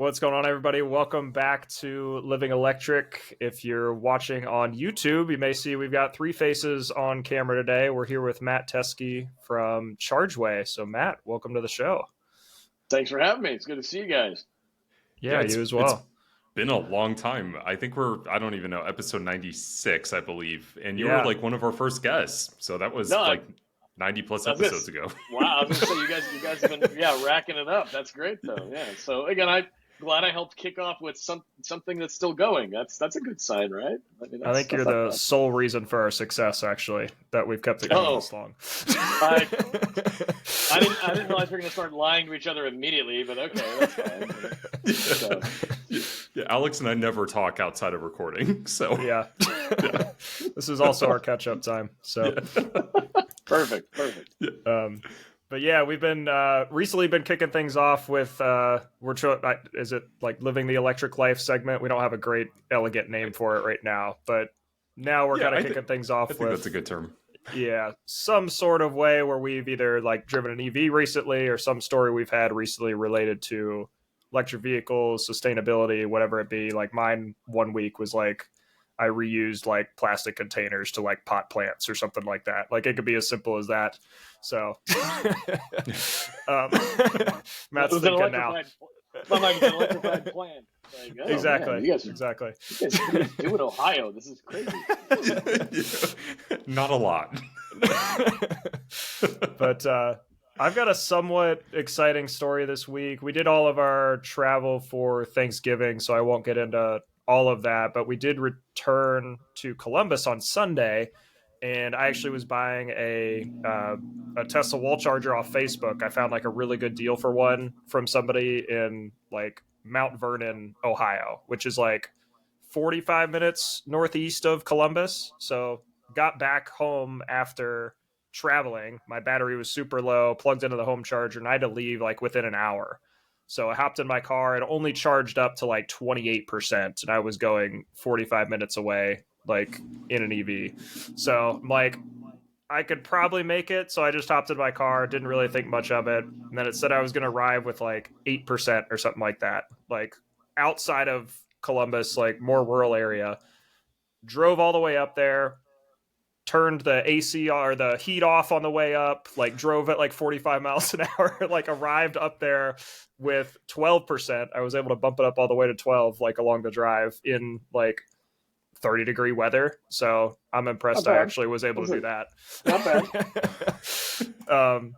What's going on, everybody? Welcome back to Living Electric. If you're watching on YouTube, you may see we've got three faces on camera today. We're here with Matt Teske from Chargeway. So, Matt, welcome to the show. Thanks for having me. It's good to see you guys. Yeah, you as well. It's been a long time. I think I don't even know, episode 96, I believe. And you were like one of our first guests. So that was 90 plus episodes ago. Wow, I was going to say, you guys have been racking it up. That's great, though. Yeah. So, again, I'm glad I helped kick off with something that's still going. That's a good sign, right? I think you're the sole reason for our success, actually, that we've kept it going this long. I didn't realize we were going to start lying to each other immediately, but okay, that's fine. Yeah, Alex and I never talk outside of recording, so yeah. This is also our catch-up time. So perfect. But yeah, we've been recently been kicking things off with is it like Living the Electric Life segment? We don't have a great elegant name for it right now, but now we're kind of kicking things off with, that's a good term. Yeah, some sort of way where we've either like driven an EV recently or some story we've had recently related to electric vehicles, sustainability, whatever it be. Like mine one week was like I reused like plastic containers to like pot plants or something like that. Like it could be as simple as that. So Matt's thinking now. Like an electrified plant. Like, exactly. Man, you guys do it, Ohio. This is crazy. Not a lot. But I've got a somewhat exciting story this week. We did all of our travel for Thanksgiving, so I won't get into all of that, but we did return to Columbus on Sunday, and I actually was buying a Tesla wall charger off Facebook. I found like a really good deal for one from somebody in like Mount Vernon, Ohio, which is like 45 minutes northeast of Columbus. So got back home after traveling. My battery was super low, plugged into the home charger, and I had to leave like within an hour. So I hopped in my car and only charged up to like 28%. And I was going 45 minutes away, like in an EV. So I'm like, I could probably make it. So I just hopped in my car, didn't really think much of it. And then it said I was going to arrive with like 8% or something like that. Like outside of Columbus, like more rural area. Drove all the way up there. Turned the AC or the heat off on the way up, like drove at like 45 miles an hour, like arrived up there with 12%. I was able to bump it up all the way to 12, like along the drive in like 30-degree weather. So I'm impressed I actually was able to do that. Not bad.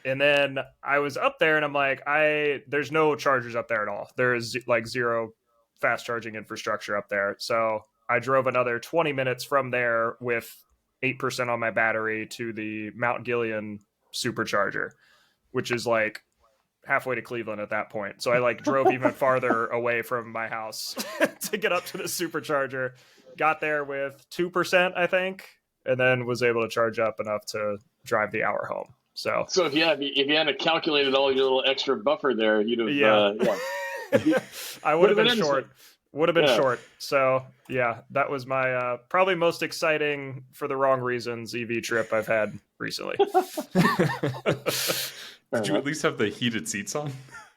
And then I was up there and I'm like, there's no chargers up there at all. There is like zero fast charging infrastructure up there. So I drove another 20 minutes from there with 8% on my battery to the Mount Gilead supercharger, which is like halfway to Cleveland at that point. So I like drove even farther away from my house to get up to the supercharger. Got there with 2%, I think, and then was able to charge up enough to drive the hour home. So if you hadn't calculated all your little extra buffer there, you'd have I would have been short. Would have been short. So, yeah, that was my probably most exciting, for the wrong reasons, EV trip I've had recently. Did you at least have the heated seats on?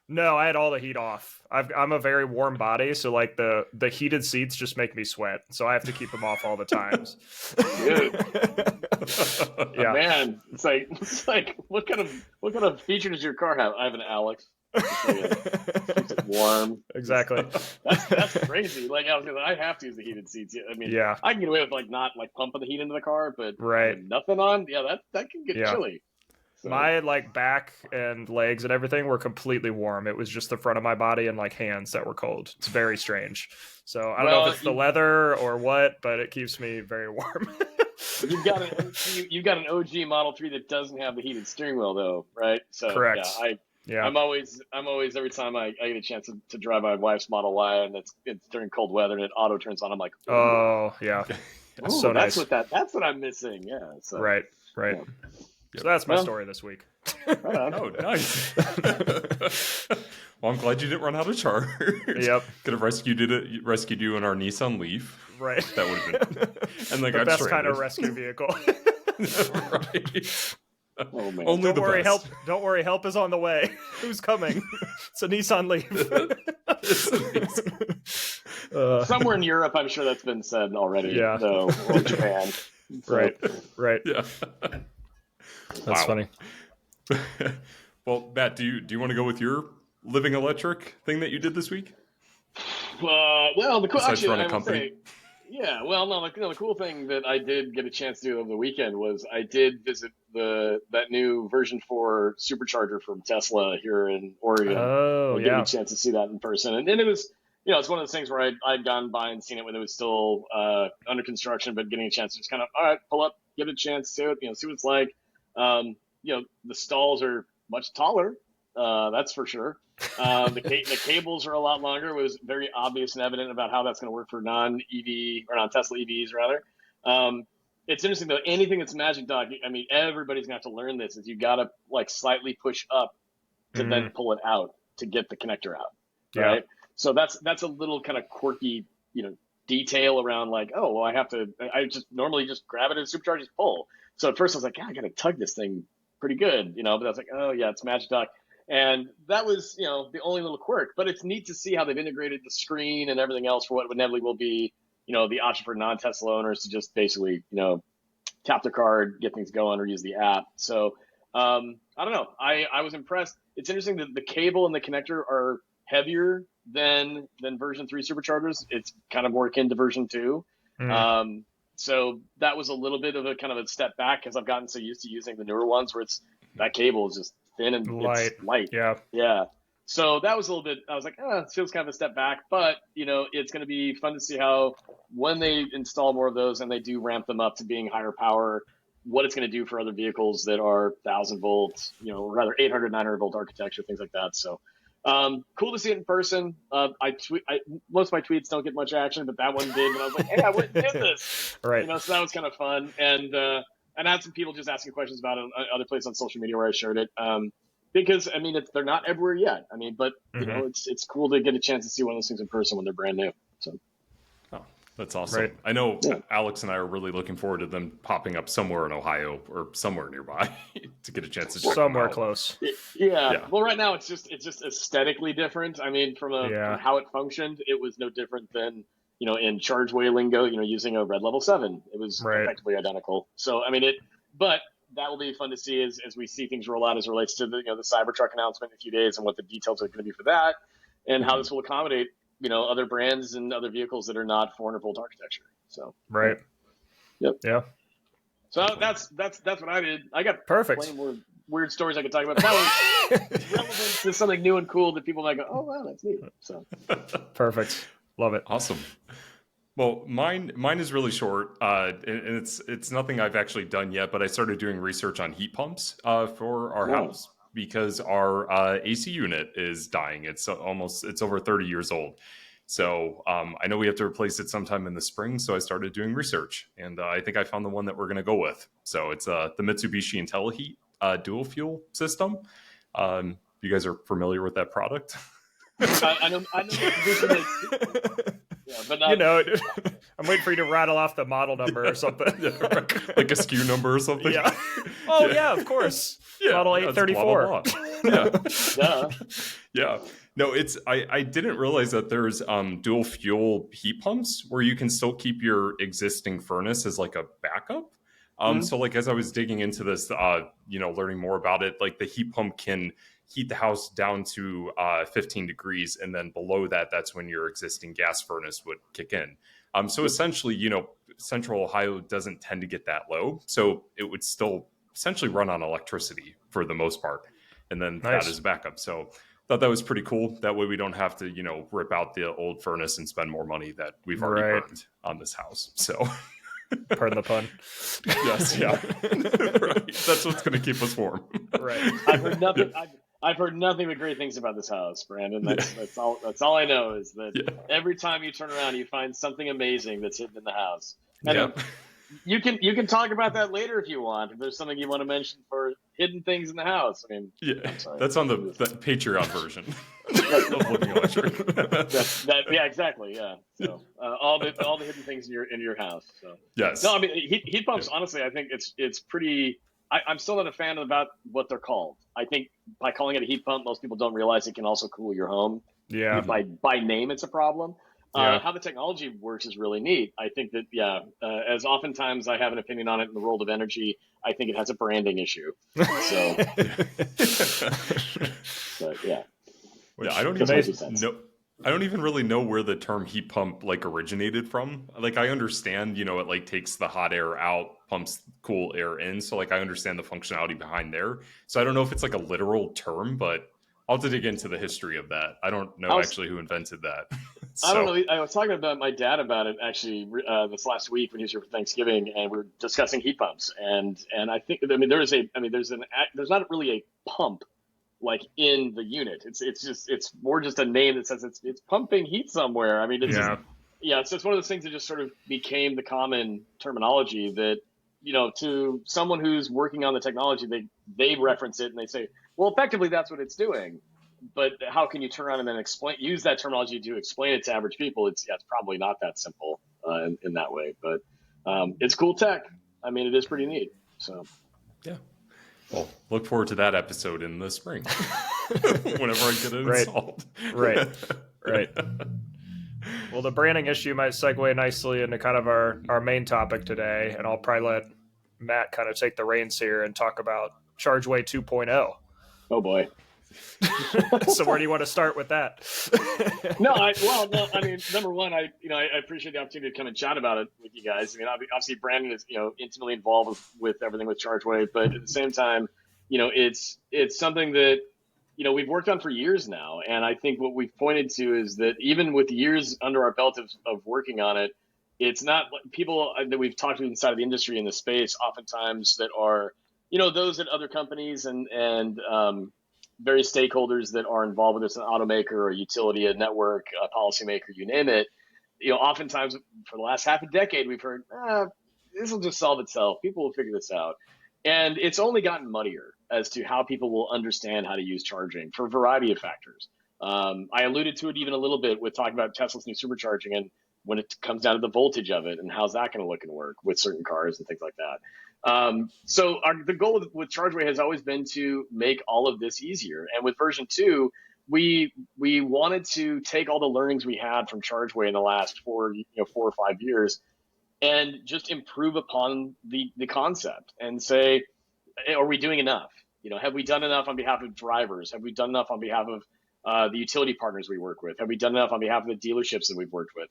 No, I had all the heat off. I'm a very warm body, so like the heated seats just make me sweat. So I have to keep them off all the times. Yeah, man, it's like what kind of feature does your car have? I have an Alex. Keeps it warm. Exactly. That's crazy. Like I have to use the heated seats. I mean, I can get away with like not like pumping the heat into the car, but nothing on. Yeah, that can get chilly. So. My like back and legs and everything were completely warm. It was just the front of my body and like hands that were cold. It's very strange. So I don't know if it's the leather or what, but it keeps me very warm. You've got an OG Model 3 that doesn't have the heated steering wheel though, right? So correct. Yeah, I'm always every time I get a chance to drive my wife's Model Y and it's during cold weather and it auto turns on, I'm like, ooh. Oh yeah, that's so nice. That's what I'm missing. Yeah. So, right. Yeah. So that's my story this week. Oh, nice. Well, I'm glad you didn't run out of charge. Yep. Could have rescued you in our Nissan Leaf. Right. That would have been. And the best kind of rescue vehicle. Right. Oh man! Only don't worry, best. Don't worry, help is on the way. Who's coming? It's a Nissan Leaf. Somewhere in Europe, I'm sure that's been said already. Yeah. Though, or Japan. So. Right. Yeah. That's funny. Well, Matt, do you want to go with your living electric thing that you did this week? Well, the cool actually, run a I will company? say, yeah. Well, no, the cool thing that I did get a chance to do over the weekend was I did visit that new version 4 supercharger from Tesla here in Oregon. Oh, I got a chance to see that in person, and it was, it's one of those things where I'd gone by and seen it when it was still under construction, but getting a chance to just kind of, all right, pull up, give it a chance, see what it's like. The stalls are much taller, that's for sure. The cables are a lot longer. It was very obvious and evident about how that's going to work for non-EV or non-Tesla EVs rather. It's interesting though. Anything that's Magic Dock, I mean, everybody's going to have to learn this. Is you got to like slightly push up to then pull it out to get the connector out, right? So that's a little kind of quirky, detail around like, oh, well, I just normally just grab it and supercharge, just pull. So at first I was like, I got to tug this thing pretty good, but I was like, oh yeah, it's Magic Dock. And that was, the only little quirk, but it's neat to see how they've integrated the screen and everything else for what inevitably will be, the option for non-Tesla owners to just basically, tap their card, get things going, or use the app. So I don't know. I was impressed. It's interesting that the cable and the connector are heavier than version 3 superchargers. It's kind of more akin to version 2. So that was a little bit of a kind of a step back because I've gotten so used to using the newer ones where that cable is just thin and it's light. Yeah. So that was a little bit, I was like, it feels kind of a step back, but it's going to be fun to see how when they install more of those and they do ramp them up to being higher power, what it's going to do for other vehicles that are 1,000 volts, rather 800, 900 volt architecture, things like that. So cool to see it in person. Most of my tweets don't get much action, but that one did. And I was like, hey, I went and did this. Right. So that was kind of fun. And I had some people just asking questions about it on other places on social media where I shared it. Because I mean, they're not everywhere yet. I mean, but it's cool to get a chance to see one of those things in person when they're brand new. So. Oh, that's awesome. Right. I know Alex and I are really looking forward to them popping up somewhere in Ohio or somewhere nearby to get a chance to check somewhere them out. Close. Yeah. Well, right now it's just aesthetically different. I mean, from how it functioned, it was no different than in Chargeway lingo, using a red level 7. It was effectively identical. So I mean but that will be fun to see as we see things roll out as it relates to the the Cybertruck announcement in a few days and what the details are going to be for that, and how this will accommodate other brands and other vehicles that are not 400 volt architecture. So Yep. Yeah. So that's what I did. I got perfect. Plenty more weird stories I could talk about. That was relevant to something new and cool that people might go, oh wow, that's neat. So perfect. Love it. Awesome. Well, mine is really short, and it's nothing I've actually done yet. But I started doing research on heat pumps for our house because our AC unit is dying. It's over 30 years old. So I know we have to replace it sometime in the spring. So I started doing research, and I think I found the one that we're going to go with. So it's the Mitsubishi IntelliHeat dual fuel system. You guys are familiar with that product? I know yeah, but I'm waiting for you to rattle off the model number or something. Like a SKU number or something. Yeah. Oh yeah, of course. Model 834. Blah, blah, blah. Yeah. No, I didn't realize that there's dual fuel heat pumps where you can still keep your existing furnace as like a backup. So like as I was digging into this, learning more about it, like the heat pump can heat the house down to 15 degrees. And then below that, that's when your existing gas furnace would kick in. So essentially, Central Ohio doesn't tend to get that low. So it would still essentially run on electricity for the most part. And then that is backup. So thought that was pretty cool. That way we don't have to, rip out the old furnace and spend more money that we've already burned on this house. So pardon the pun. Yes. Yeah. Right. That's what's going to keep us warm. Right. I've heard nothing but great things about this house, Brandon. That's all I know is that every time you turn around, you find something amazing that's hidden in the house. And you can talk about that later if you want. If there's something you want to mention for hidden things in the house, I mean, that's on the Patreon version. Yeah, exactly. Yeah. So all the hidden things in your house. So yes. No, I mean heat pumps. Honestly, I think it's pretty I'm still not a fan about what they're called. I think by calling it a heat pump, most people don't realize it can also cool your home. Yeah. By name, it's a problem. Yeah. How the technology works is really neat. I think that, as oftentimes I have an opinion on it in the world of energy, I think it has a branding issue. So, but yeah. Yeah, I don't even really know where the term heat pump like originated from. Like I understand, it like takes the hot air out, pumps cool air in. So like I understand the functionality behind there. So I don't know if it's like a literal term, but I'll have to dig into the history of that. I don't know actually who invented that. I don't know. I was talking about my dad about it actually this last week when he was here for Thanksgiving, and we were discussing heat pumps. And I think there's not really a pump like in the unit. It's more just a name that says it's pumping heat somewhere. I mean, it's so it's one of those things that just sort of became the common terminology that, to someone who's working on the technology, they reference it and they say, well, effectively that's what it's doing. But how can you turn around and then use that terminology to explain it to average people? It's probably not that simple in that way, but it's cool tech. I mean, it is pretty neat. So yeah. Well, look forward to that episode in the spring whenever I get it installed. Right. Well, the branding issue might segue nicely into kind of our main topic today, and I'll probably let Matt kind of take the reins here and talk about Chargeway 2.0. Oh boy. So where do you want to start with that? I mean, number one, I appreciate the opportunity to come and chat about it with you guys. I mean, obviously Brandon is, intimately involved with everything with Chargeway, but at the same time, it's something that, we've worked on for years now. And I think what we've pointed to is that even with years under our belt of working on it, it's not people that we've talked to inside of the industry in the space, oftentimes that are, those at other companies and various stakeholders that are involved with this, an automaker or a utility, a network, a policymaker, you name it. Oftentimes for the last half a decade, we've heard, this will just solve itself. People will figure this out. And it's only gotten muddier as to how people will understand how to use charging for a variety of factors. I alluded to it even a little bit with talking about Tesla's new supercharging and when it comes down to the voltage of it and how's that going to look and work with certain cars and things like that. So the goal with Chargeway has always been to make all of this easier. And with version 2, we wanted to take all the learnings we had from Chargeway in the last 4 or 5 years and just improve upon the concept and say, are we doing enough? Have we done enough on behalf of drivers? Have we done enough on behalf of the utility partners we work with? Have we done enough on behalf of the dealerships that we've worked with?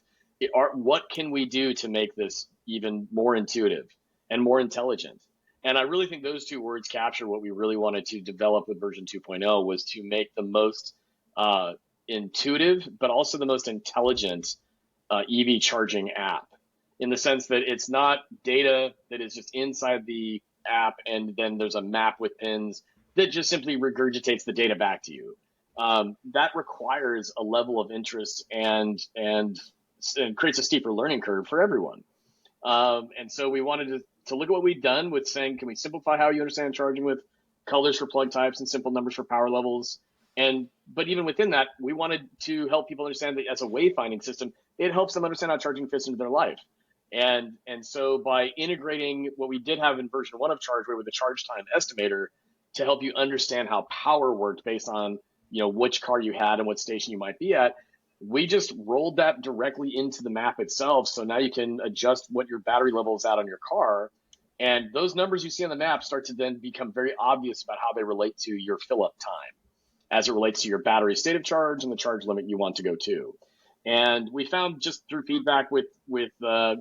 What can we do to make this even more intuitive and more intelligent? And I really think those two words capture what we really wanted to develop with version 2.0 was to make the most intuitive, but also the most intelligent EV charging app, in the sense that it's not data that is just inside the app and then there's a map with pins that just simply regurgitates the data back to you. That requires a level of interest and creates a steeper learning curve for everyone. And so we wanted to look at what we've done with saying, can we simplify how you understand charging with colors for plug types and simple numbers for power levels? But even within that, we wanted to help people understand that as a wayfinding system, it helps them understand how charging fits into their life. And so by integrating what we did have in version 1 of Chargeway with the charge time estimator to help you understand how power worked based on, which car you had and what station you might be at, we just rolled that directly into the map itself. So now you can adjust what your battery level is at on your car. And those numbers you see on the map start to then become very obvious about how they relate to your fill-up time as it relates to your battery state of charge and the charge limit you want to go to. And we found just through feedback with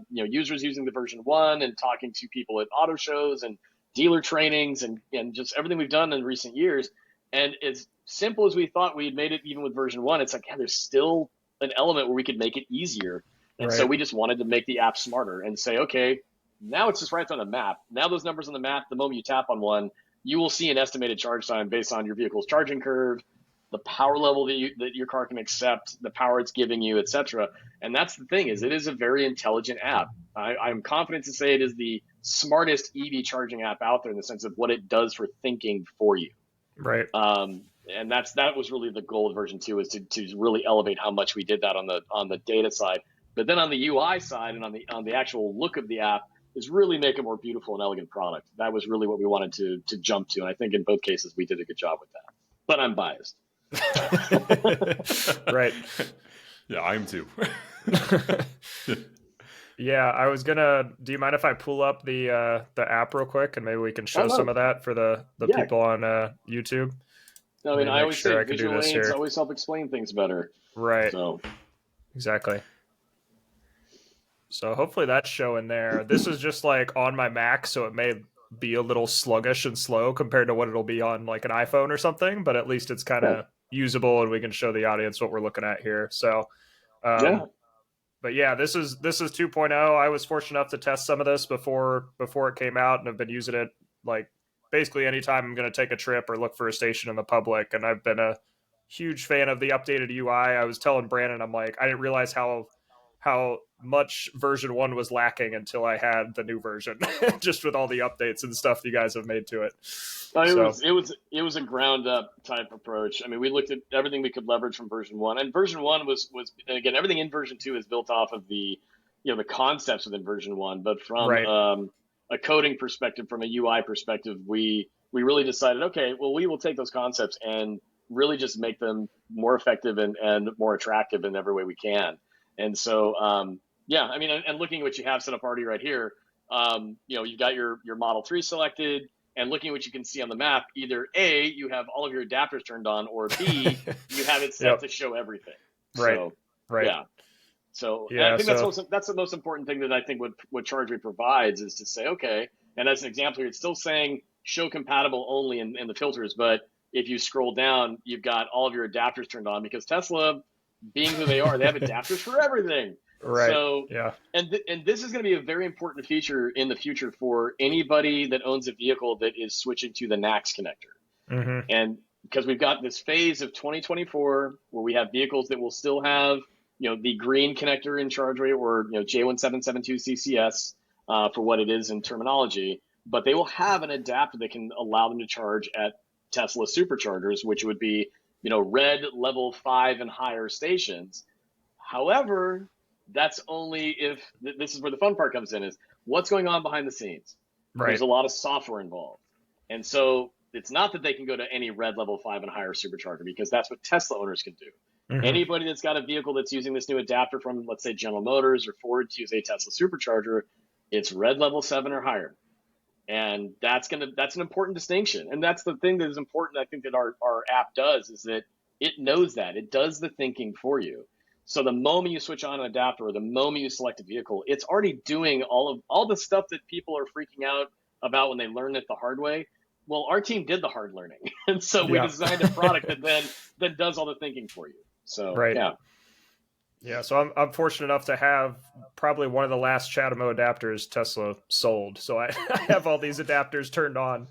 users using the version 1 and talking to people at auto shows and dealer trainings and just everything we've done in recent years. And as simple as we thought we had made it, even with version 1, it's like, there's still an element where we could make it easier. And so we just wanted to make the app smarter and say, okay, now it's just right on the map. Now those numbers on the map, the moment you tap on one, you will see an estimated charge time based on your vehicle's charging curve, the power level that your car can accept, the power it's giving you, etc. And that's the thing, is it is a very intelligent app. I'm confident to say it is the smartest EV charging app out there in the sense of what it does for thinking for you. Right. And that was really the goal of version 2, is to really elevate how much we did that on the data side. But then on the UI side and on the actual look of the app, is really make a more beautiful and elegant product. That was really what we wanted to jump to. And I think in both cases, we did a good job with that. But I'm biased. Right. Yeah, I am too. Yeah, I was gonna. Do you mind if I pull up the app real quick, and maybe we can show no. some of that for the Yeah. people on YouTube? No, I Let mean, me I make always sure say I can do visual this aids here. always help explain things better. Right. So Exactly. So hopefully that's showing there. This is just like on my Mac, so it may be a little sluggish and slow compared to what it'll be on like an iPhone or something, but at least it's kind of usable and we can show the audience what we're looking at here. So, yeah. But yeah, this is 2.0. I was fortunate enough to test some of this before it came out, and have been using it like basically anytime I'm going to take a trip or look for a station in the public. And I've been a huge fan of the updated UI. I was telling Brandon, I'm like, I didn't realize how much version 1 was lacking until I had the new version, just with all the updates and stuff you guys have made to it. It was a ground up type approach. I mean, we looked at everything we could leverage from version 1, and version 1 was again, everything in version 2 is built off of the the concepts within version 1, but from a coding perspective, from a UI perspective, we really decided, okay, well, we will take those concepts and really just make them more effective and more attractive in every way we can. And so, yeah, I mean, and looking at what you have set up already right here, you've got your Model 3 selected, and looking at what you can see on the map, either A, you have all of your adapters turned on, or B, you have it set to show everything. Right. So, right. Yeah. So yeah, I think that's the most important thing that I think what Chargeway provides is to say, okay, and as an example here, it's still saying show compatible only in the filters, but if you scroll down, you've got all of your adapters turned on, because Tesla, being who they are, they have adapters for everything. Right. So, yeah. And this is going to be a very important feature in the future for anybody that owns a vehicle that is switching to the NACS connector. Mm-hmm. And because we've got this phase of 2024 where we have vehicles that will still have, the green connector in Chargeway, or, J1772 CCS for what it is in terminology, but they will have an adapter that can allow them to charge at Tesla superchargers, which would be, red level 5 and higher stations. However, that's only if this is where the fun part comes in, is what's going on behind the scenes. Right. There's a lot of software involved. And so it's not that they can go to any red level 5 and higher supercharger, because that's what Tesla owners can do. Mm-hmm. Anybody that's got a vehicle that's using this new adapter from, let's say, General Motors or Ford to use a Tesla supercharger, it's red level 7 or higher. And that's an important distinction. And that's the thing that is important, I think, that our app does, is that it knows that. It does the thinking for you. So the moment you switch on an adapter, or the moment you select a vehicle, it's already doing all the stuff that people are freaking out about when they learn it the hard way. Well, our team did the hard learning. And so we designed a product that then does all the thinking for you. So, yeah. Yeah, so I'm fortunate enough to have probably one of the last CHAdeMO adapters Tesla sold. So I have all these adapters turned on,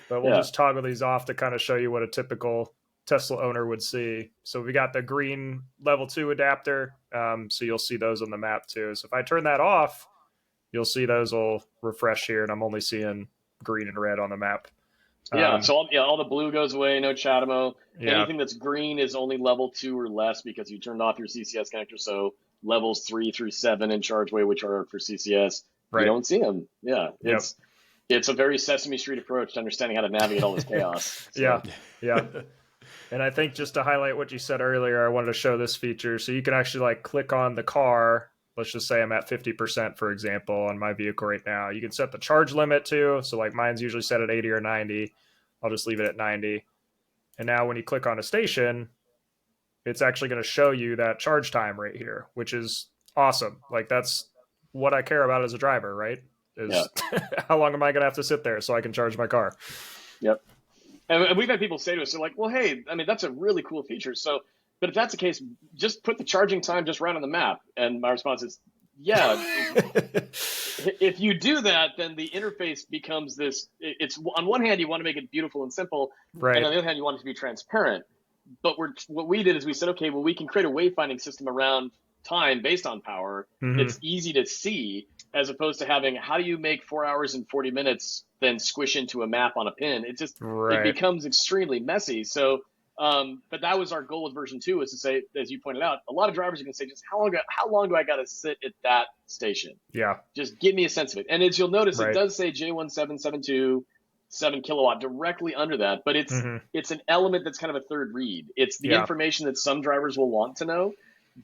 but we'll just toggle these off to kind of show you what a typical Tesla owner would see. So we got the green level 2 adapter. So you'll see those on the map too. So if I turn that off, you'll see those will refresh here, and I'm only seeing green and red on the map. So all the blue goes away, no CHAdeMO. Anything that's green is only level 2 or less, because you turned off your CCS connector. So levels 3 through 7 in Chargeway, which are for CCS, you don't see them. Yeah, it's a very Sesame Street approach to understanding how to navigate all this chaos. So. Yeah. And I think just to highlight what you said earlier, I wanted to show this feature. So you can actually like click on the car. Let's just say I'm at 50%, for example, on my vehicle right now. You can set the charge limit too. So like mine's usually set at 80 or 90. I'll just leave it at 90. And now when you click on a station, it's actually going to show you that charge time right here, which is awesome. Like that's what I care about as a driver, right? Is how long am I going to have to sit there so I can charge my car? Yep. And we've had people say to us, they're like, well, hey, I mean, that's a really cool feature. So, but if that's the case, just put the charging time just right on the map. And my response is, yeah. If you do that, then the interface becomes this. It's on one hand, you want to make it beautiful and simple, right, and on the other hand, you want it to be transparent. But what we did is we said, okay, well, we can create a wayfinding system around time based on power. Mm-hmm. It's easy to see, as opposed to having, how do you make 4 hours and 40 minutes then squish into a map on a pin? It just it becomes extremely messy. So But that was our goal with version 2, is to say, as you pointed out, a lot of drivers are going to say, just how long do I got to sit at that station? Yeah. Just give me a sense of it. And as you'll notice, Right. it does say J1772 7 kilowatt directly under that, but it's an element that's kind of a third read. It's the information that some drivers will want to know,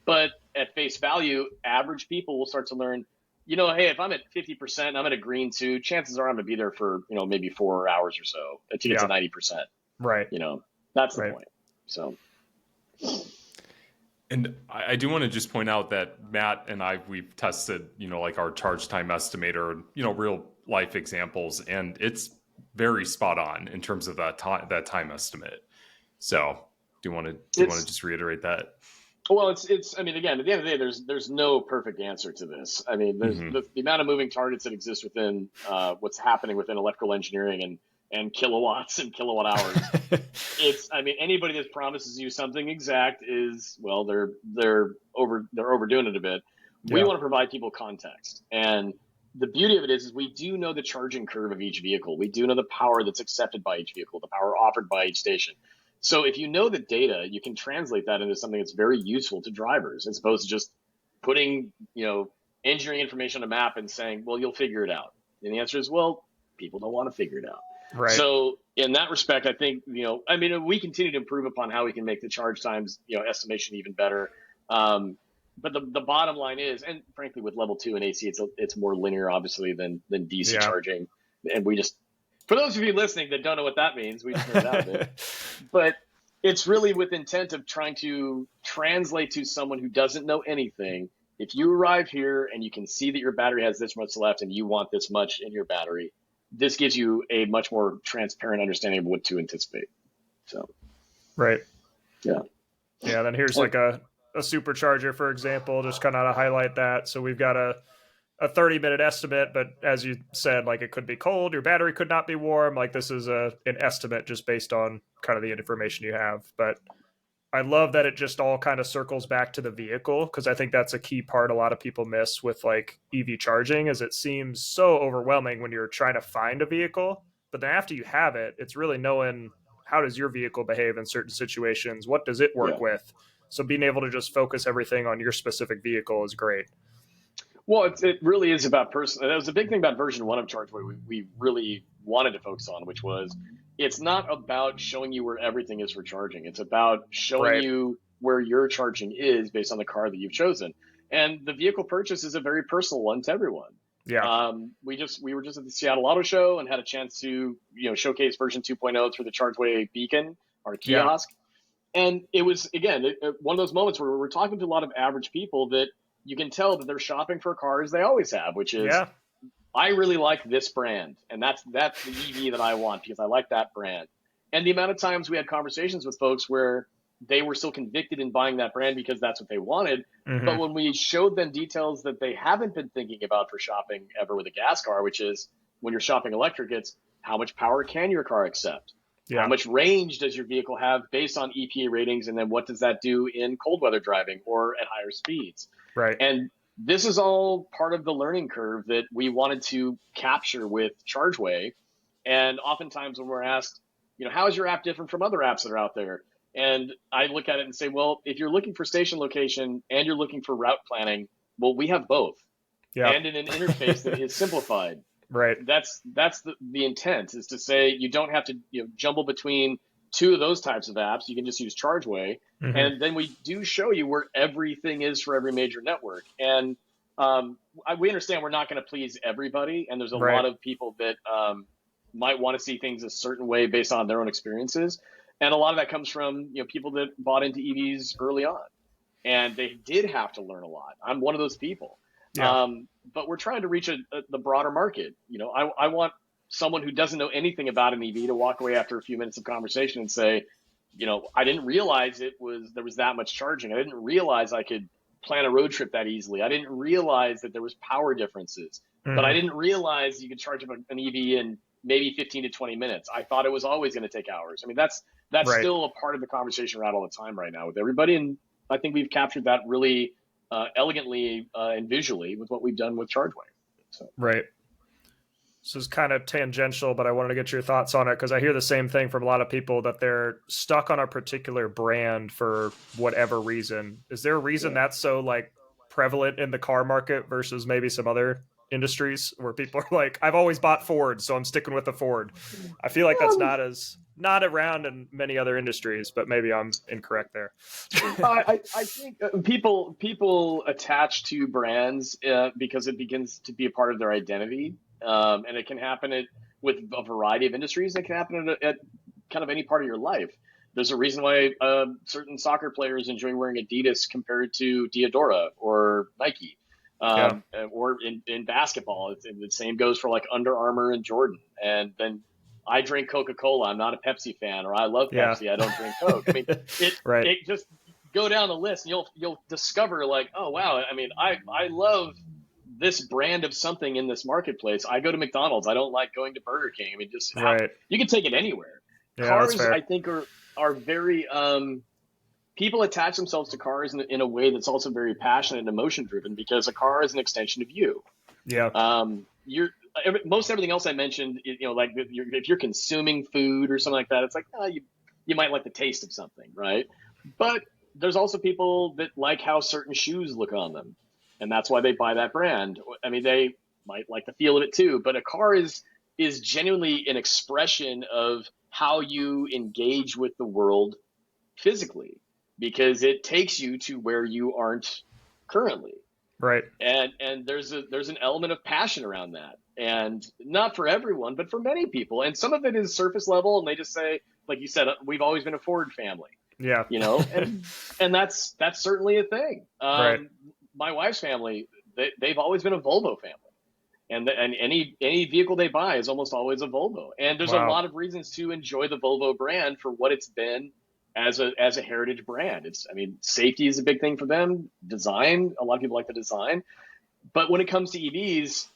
but at face value, average people will start to learn, hey, if I'm at 50%, I'm at a green 2, chances are I'm going to be there for, maybe 4 hours or so to get to 90%. Right. That's the point. So. And I do want to just point out that Matt and we've tested, like our charge time estimator, real life examples, and it's very spot on in terms of that time estimate. So do you want to just reiterate that? Well, I mean, again, at the end of the day, there's no perfect answer to this. I mean, there's the amount of moving targets that exist within what's happening within electrical engineering and kilowatts and kilowatt hours. I mean, anybody that promises you something exact is, well, they're overdoing it a bit. We want to provide people context. And the beauty of it is we do know the charging curve of each vehicle. We do know the power that's accepted by each vehicle, the power offered by each station. So if you know the data, you can translate that into something that's very useful to drivers, as opposed to just putting, engineering information on a map and saying, well, you'll figure it out. And the answer is, well, people don't want to figure it out. Right. So in that respect, I think, we continue to improve upon how we can make the charge times, estimation even better. But the bottom line is, and frankly, with level 2 and AC, it's more linear, obviously, than DC charging. And we just, for those of you listening that don't know what that means, we just nerd out a bit. But it's really with intent of trying to translate to someone who doesn't know anything. If you arrive here and you can see that your battery has this much left and you want this much in your battery, this gives you a much more transparent understanding of what to anticipate. So, right. Yeah. Yeah. Then here's like a supercharger, for example, just kind of to highlight that. So we've got a 30-minute estimate, but as you said, like it could be cold, your battery could not be warm. Like this is an estimate just based on kind of the information you have. But I love that it just all kind of circles back to the vehicle, because I think that's a key part a lot of people miss with like EV charging, is it seems so overwhelming when you're trying to find a vehicle. But then after you have it, it's really knowing, how does your vehicle behave in certain situations? What does it work with? So being able to just focus everything on your specific vehicle is great. Well, it really is about person. That was the big thing about version 1 of Chargeway we really wanted to focus on, which was, it's not about showing you where everything is for charging. It's about showing you where your charging is based on the car that you've chosen. And the vehicle purchase is a very personal one to everyone. Yeah. We were just at the Seattle Auto Show and had a chance to, showcase version 2.0 through the Chargeway beacon, our kiosk. And it was, again, one of those moments where we're talking to a lot of average people that you can tell that they're shopping for cars they always have, which is, I really like this brand, and that's the EV that I want because I like that brand. And the amount of times we had conversations with folks where they were still convicted in buying that brand because that's what they wanted. But when we showed them details that they haven't been thinking about for shopping ever with a gas car, which is when you're shopping electric, it's how much power can your car accept? How much range does your vehicle have based on EPA ratings? And then what does that do in cold weather driving or at higher speeds? Right. And this is all part of the learning curve that we wanted to capture with Chargeway. And oftentimes when we're asked, how is your app different from other apps that are out there? And I look at it and say, well, if you're looking for station location and you're looking for route planning, well, we have both. And in an interface that is simplified. Right. That's the intent, is to say you don't have to jumble between two of those types of apps. You can just use Chargeway. And then we do show you where everything is for every major network. And we understand we're not going to please everybody. And there's a lot of people that might want to see things a certain way based on their own experiences. And a lot of that comes from people that bought into EVs early on. And they did have to learn a lot. I'm one of those people. But we're trying to reach the broader market. I want someone who doesn't know anything about an EV to walk away after a few minutes of conversation and say, I didn't realize there was that much charging. I didn't realize I could plan a road trip that easily. I didn't realize that there was power differences, but I didn't realize you could charge up an EV in maybe 15 to 20 minutes. I thought it was always going to take hours. I mean, that's still a part of the conversation around all the time right now with everybody. And I think we've captured that really elegantly and visually with what we've done with Chargeway. So. Right. This is kind of tangential, but I wanted to get your thoughts on it because I hear the same thing from a lot of people that they're stuck on a particular brand for whatever reason. Is there a reason that's so like prevalent in the car market versus maybe some other industries where people are like, I've always bought Ford, so I'm sticking with the Ford? I feel like that's not around in many other industries, but maybe I'm incorrect there. I think people attach to brands because it begins to be a part of their identity, and it can happen with a variety of industries. It can happen at kind of any part of your life. There's a reason why certain soccer players enjoy wearing Adidas compared to Diadora or Nike. Or in basketball, the same goes for like Under Armour and Jordan. And then I drink Coca-Cola. I'm not a Pepsi fan, or I love Pepsi. I don't drink Coke. I mean, it just go down the list, and you'll discover like, oh wow. I mean, I love this brand of something in this marketplace. I go to McDonald's. I don't like going to Burger King. I mean, you can take it anywhere. Yeah, cars, I think, are very people attach themselves to cars in a way that's also very passionate and emotion driven, because a car is an extension of you. Yeah. Most everything else I mentioned, like if you're consuming food or something like that, it's like, you might like the taste of something, right? But there's also people that like how certain shoes look on them, and that's why they buy that brand. I mean, they might like the feel of it too, but a car is genuinely an expression of how you engage with the world physically, because it takes you to where you aren't currently. Right. And there's an element of passion around that, and not for everyone, but for many people. And some of it is surface level, and they just say, like you said, we've always been a Ford family. Yeah. And that's certainly a thing. Right. My wife's family, they've always been a Volvo family. And any vehicle they buy is almost always a Volvo. And there's a lot of reasons to enjoy the Volvo brand for what it's been as a heritage brand. Safety is a big thing for them. Design, a lot of people like the design. But when it comes to EVs,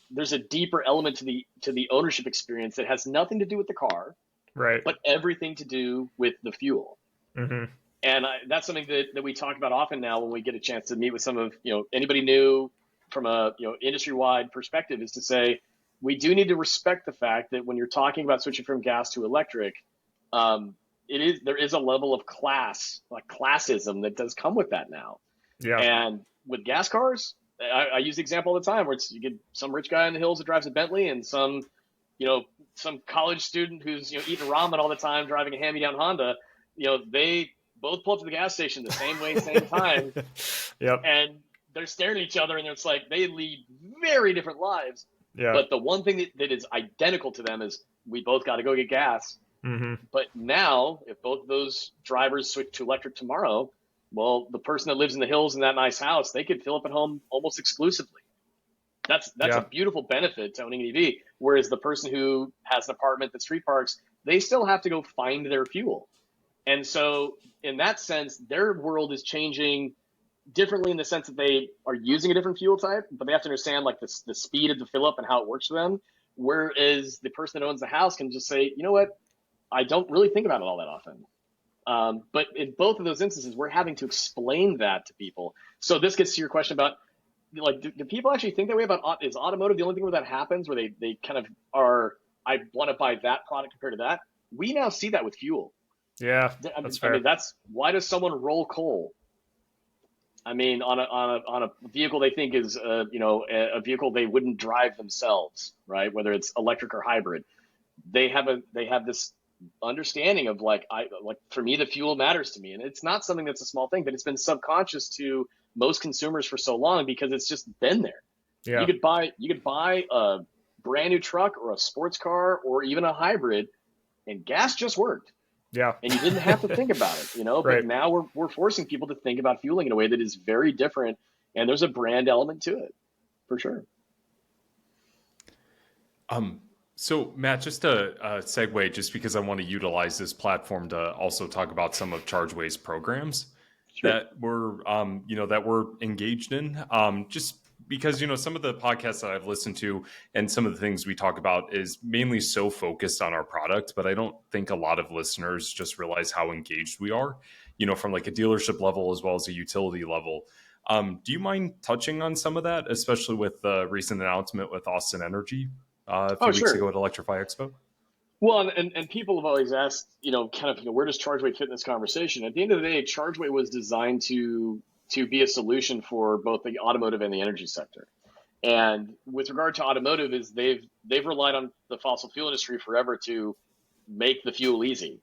there's a deeper element to the ownership experience that has nothing to do with the car, right, but everything to do with the fuel. Mm-hmm. And that's something that we talk about often now when we get a chance to meet with some of anybody new from a industry-wide perspective, is to say we do need to respect the fact that when you're talking about switching from gas to electric, there is a level of classism that does come with that now. Yeah. And with gas cars, I use the example all the time where you get some rich guy in the hills that drives a Bentley, and some college student who's eating ramen all the time driving a hand-me-down Honda. They both pull up to the gas station the same way, same time. Yep. And they're staring at each other, and it's like they lead very different lives. Yeah. But the one thing that is identical to them is we both got to go get gas. Mm-hmm. But now, if both of those drivers switch to electric tomorrow, well, the person that lives in the hills in that nice house, they could fill up at home almost exclusively. That's a beautiful benefit to owning an EV. Whereas the person who has an apartment that street parks, they still have to go find their fuel. And so in that sense, their world is changing differently in the sense that they are using a different fuel type, but they have to understand like the speed of the fill up and how it works for them. Whereas the person that owns the house can just say, you know what, I don't really think about it all that often. But in both of those instances, we're having to explain that to people. So this gets to your question about, like, do people actually think that way about, is automotive the only thing where that happens, where they kind of are, I want to buy that product compared to that? We now see that with fuel. Yeah, that's fair. That's why does someone roll coal? I mean, on a vehicle they think is a vehicle they wouldn't drive themselves, right? Whether it's electric or hybrid, they have this understanding of like for me the fuel matters to me, and it's not something that's a small thing, but it's been subconscious to most consumers for so long because it's just been there. Yeah. You could buy a brand new truck or a sports car or even a hybrid, and gas just worked. Yeah. And you didn't have to think about it, Right. But now we're forcing people to think about fueling in a way that is very different, and there's a brand element to it, for sure. So Matt, just a segue, just because I want to utilize this platform to also talk about some of Chargeway's programs that we're engaged in. Just because, some of the podcasts that I've listened to and some of the things we talk about is mainly so focused on our product, but I don't think a lot of listeners just realize how engaged we are, from like a dealership level as well as a utility level. Do you mind touching on some of that, especially with the recent announcement with Austin Energy? a Oh, few weeks sure. ago at Electrify Expo? Well, and people have always asked, where does Chargeway fit in this conversation? At the end of the day, Chargeway was designed to be a solution for both the automotive and the energy sector. And with regard to automotive, is they've relied on the fossil fuel industry forever to make the fuel easy.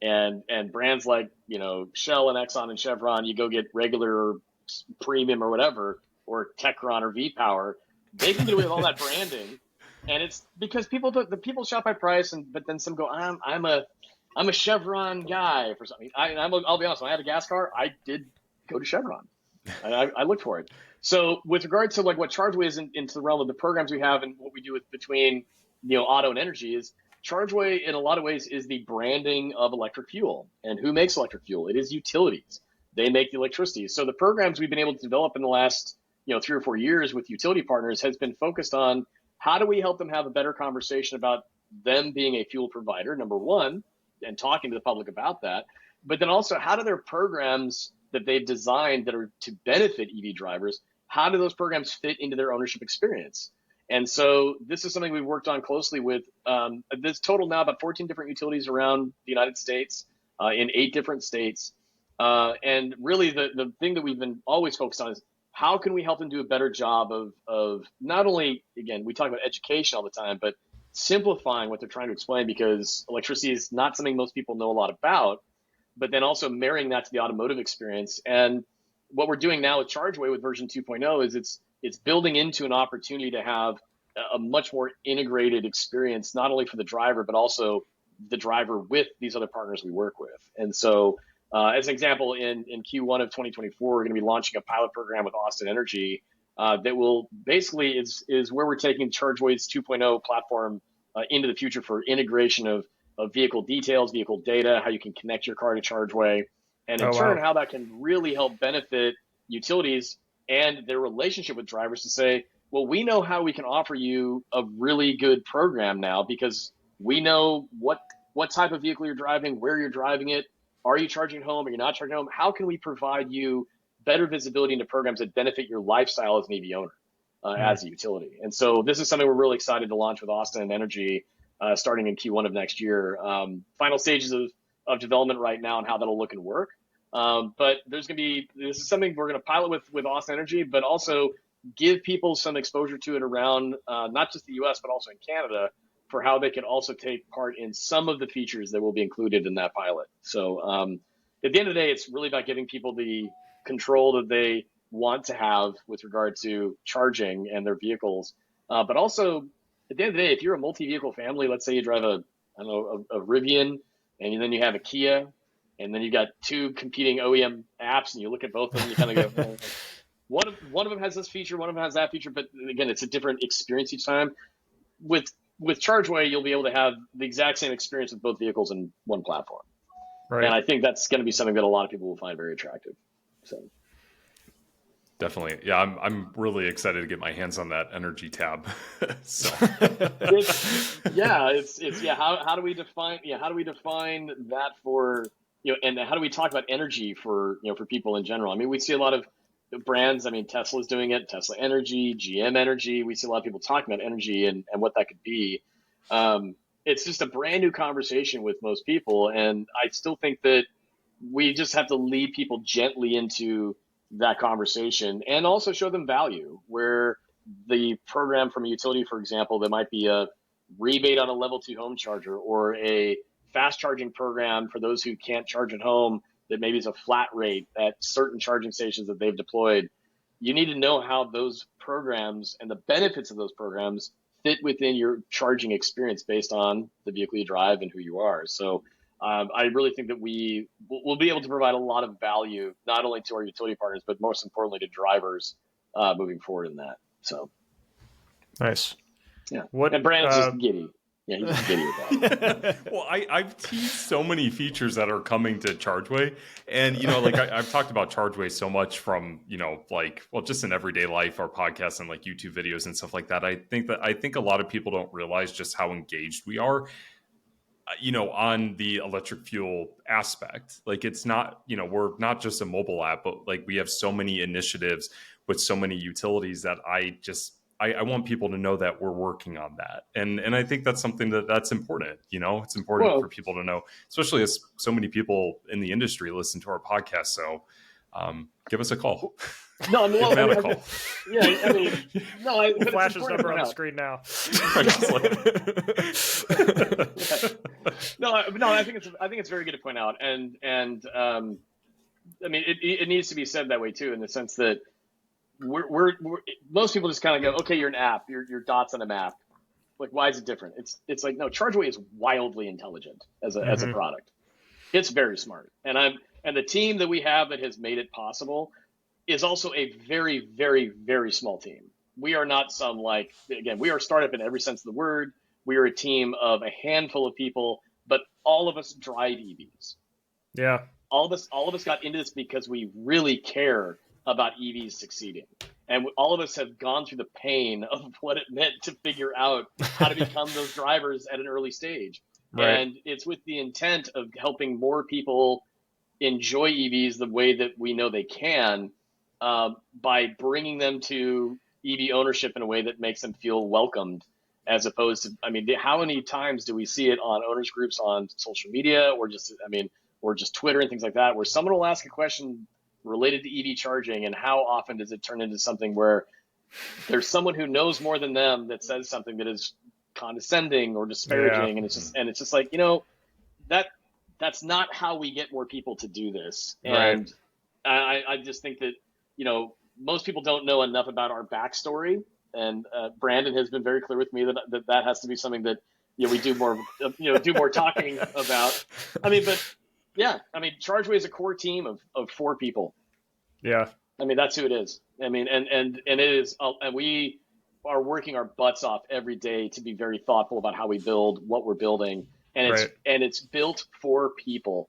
And brands like, Shell and Exxon and Chevron, you go get regular premium or whatever, or Techron or V-Power, they can get away with all that branding. And it's because the people shop by price, but then some go, I'm a Chevron guy for something. I'll be honest, when I had a gas car, I did go to Chevron. I looked for it. So with regard to like what Chargeway is into the realm of the programs we have and what we do between auto and energy, is Chargeway in a lot of ways is the branding of electric fuel. And who makes electric fuel? It is utilities. They make the electricity. So the programs we've been able to develop in the last 3 or 4 years with utility partners has been focused on how do we help them have a better conversation about them being a fuel provider, number one, and talking to the public about that. But then also, how do their programs that they've designed that are to benefit EV drivers, how do those programs fit into their ownership experience? And so this is something we've worked on closely with this total now about 14 different utilities around the United States in 8 different states. And really the thing that we've been always focused on is how can we help them do a better job of not only, again, we talk about education all the time, but simplifying what they're trying to explain, because electricity is not something most people know a lot about, but then also marrying that to the automotive experience. And what we're doing now with Chargeway with version 2.0 is it's building into an opportunity to have a much more integrated experience, not only for the driver, but also the driver with these other partners we work with. And so as an example, in Q1 of 2024, we're going to be launching a pilot program with Austin Energy that will basically is where we're taking Chargeway's 2.0 platform into the future for integration of vehicle details, vehicle data, how you can connect your car to Chargeway, and in turn, how that can really help benefit utilities and their relationship with drivers to say, well, we know how we can offer you a really good program now because we know what type of vehicle you're driving, where you're driving it. Are you charging home? Are you not charging home? How can we provide you better visibility into programs that benefit your lifestyle as an EV owner, as a utility? And so this is something we're really excited to launch with Austin Energy starting in Q1 of next year. Final stages of development right now and how that'll look and work. But this is something we're going to pilot with Austin Energy, but also give people some exposure to it around not just the US, but also in Canada, for how they can also take part in some of the features that will be included in that pilot. So at the end of the day, it's really about giving people the control that they want to have with regard to charging and their vehicles. But also, at the end of the day, if you're a multi-vehicle family, let's say you drive a Rivian, and then you have a Kia, and then you got 2 competing OEM apps, and you look at both of them, you kind of go, one of them has this feature, one of them has that feature, but again, it's a different experience each time. With Chargeway, you'll be able to have the exact same experience with both vehicles in one platform. Right. And I think that's going to be something that a lot of people will find very attractive. So. Definitely. Yeah, I'm really excited to get my hands on that energy tab. So how do we define that for, and how do we talk about energy for people in general? I mean, we see a lot of brands. I mean, Tesla's doing it, Tesla Energy, GM Energy. We see a lot of people talking about energy and what that could be. It's just a brand new conversation with most people. And I still think that we just have to lead people gently into that conversation and also show them value, where the program from a utility, for example, there might be a rebate on a level 2 home charger or a fast charging program for those who can't charge at home that maybe is a flat rate at certain charging stations that they've deployed. You need to know how those programs and the benefits of those programs fit within your charging experience based on the vehicle you drive and who you are. So I really think that we will be able to provide a lot of value, not only to our utility partners, but most importantly to drivers moving forward in that. So nice. Yeah. And Brandon's just giddy. Yeah, he's just giddy with that. Well, I've teased so many features that are coming to Chargeway. And, I've talked about Chargeway so much from, just in everyday life, our podcasts and YouTube videos and stuff like that. I think a lot of people don't realize just how engaged we are, on the electric fuel aspect. It's not, we're not just a mobile app, but we have so many initiatives with so many utilities that I want people to know that we're working on that. And I think that's something that's important. It's important for people to know, especially as so many people in the industry listen to our podcast. So give us a call. No, give Matt a call. Yeah, I mean, no, but flash his number on the screen now. No, I think it's very good to point out, and I mean, it needs to be said that way too, in the sense that we're most people just kind of go, okay, you're an app, you're dots on a map. Like, why is it different? It's like, no, Chargeway is wildly intelligent as a product. It's very smart, and the team that we have that has made it possible is also a very, very, very small team. We are not we are a startup in every sense of the word. We are a team of a handful of people, but all of us drive EVs. Yeah. All of us got into this because we really care about EVs succeeding. And all of us have gone through the pain of what it meant to figure out how to become those drivers at an early stage. Right. And it's with the intent of helping more people enjoy EVs the way that we know they can, by bringing them to EV ownership in a way that makes them feel welcomed, as opposed to, I mean, how many times do we see it on owners groups on social media or just Twitter and things like that, where someone will ask a question related to EV charging, and how often does it turn into something where there's someone who knows more than them that says something that is condescending or disparaging, and it's just like, that's not how we get more people to do this. And I just think that, most people don't know enough about our backstory, and Brandon has been very clear with me that has to be something that we do more talking about. I mean, but yeah, I mean, Chargeway is a core team of 4 people. Yeah, I mean, that's who it is. I mean, and it is, and we are working our butts off every day to be very thoughtful about how we build what we're building, and it's built for people.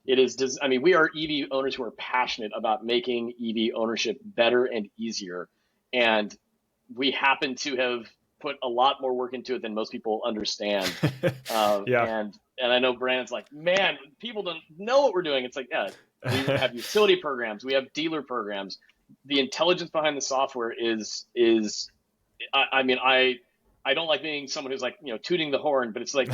It is, I mean, we are EV owners who are passionate about making EV ownership better and easier. And we happen to have put a lot more work into it than most people understand. And I know Brandon's like, man, people don't know what we're doing. It's like, yeah, we have utility programs, we have dealer programs. The intelligence behind the software is I mean, I don't like being someone who's like, tooting the horn, but it's like,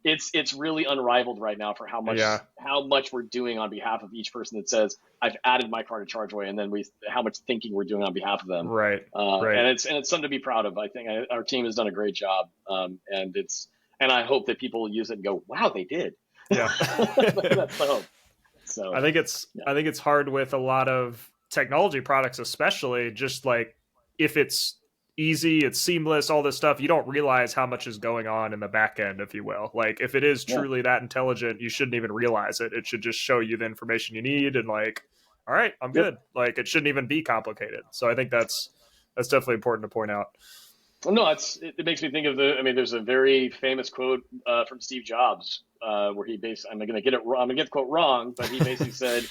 it's really unrivaled right now for how much we're doing on behalf of each person that says, I've added my car to Chargeway, and then how much thinking we're doing on behalf of them. Right. And it's something to be proud of. I think our team has done a great job. And I hope that people use it and go, wow, they did. Yeah. That's the hope. So I think it's hard with a lot of technology products, especially just like, if it's easy, it's seamless, all this stuff, you don't realize how much is going on in the back end, if you will. Like, if it is truly that intelligent, you shouldn't even realize it. It should just show you the information you need, and like, all right, I'm good. Like, it shouldn't even be complicated. So I think that's definitely important to point out. Well, no, it makes me think of there's a very famous quote from Steve Jobs where he I'm going to get the quote wrong, but he basically said,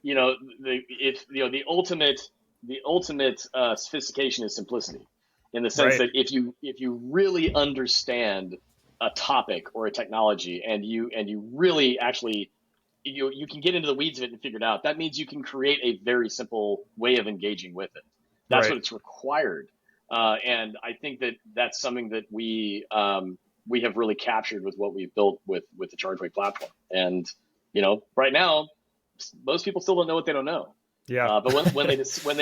the ultimate sophistication is simplicity. In the sense that if you really understand a topic or a technology, and you really actually you can get into the weeds of it and figure it out, that means you can create a very simple way of engaging with it. That's what it's required, and I think that's something that we have really captured with what we've built with the Chargeway platform. And right now, most people still don't know what they don't know. Yeah. But when they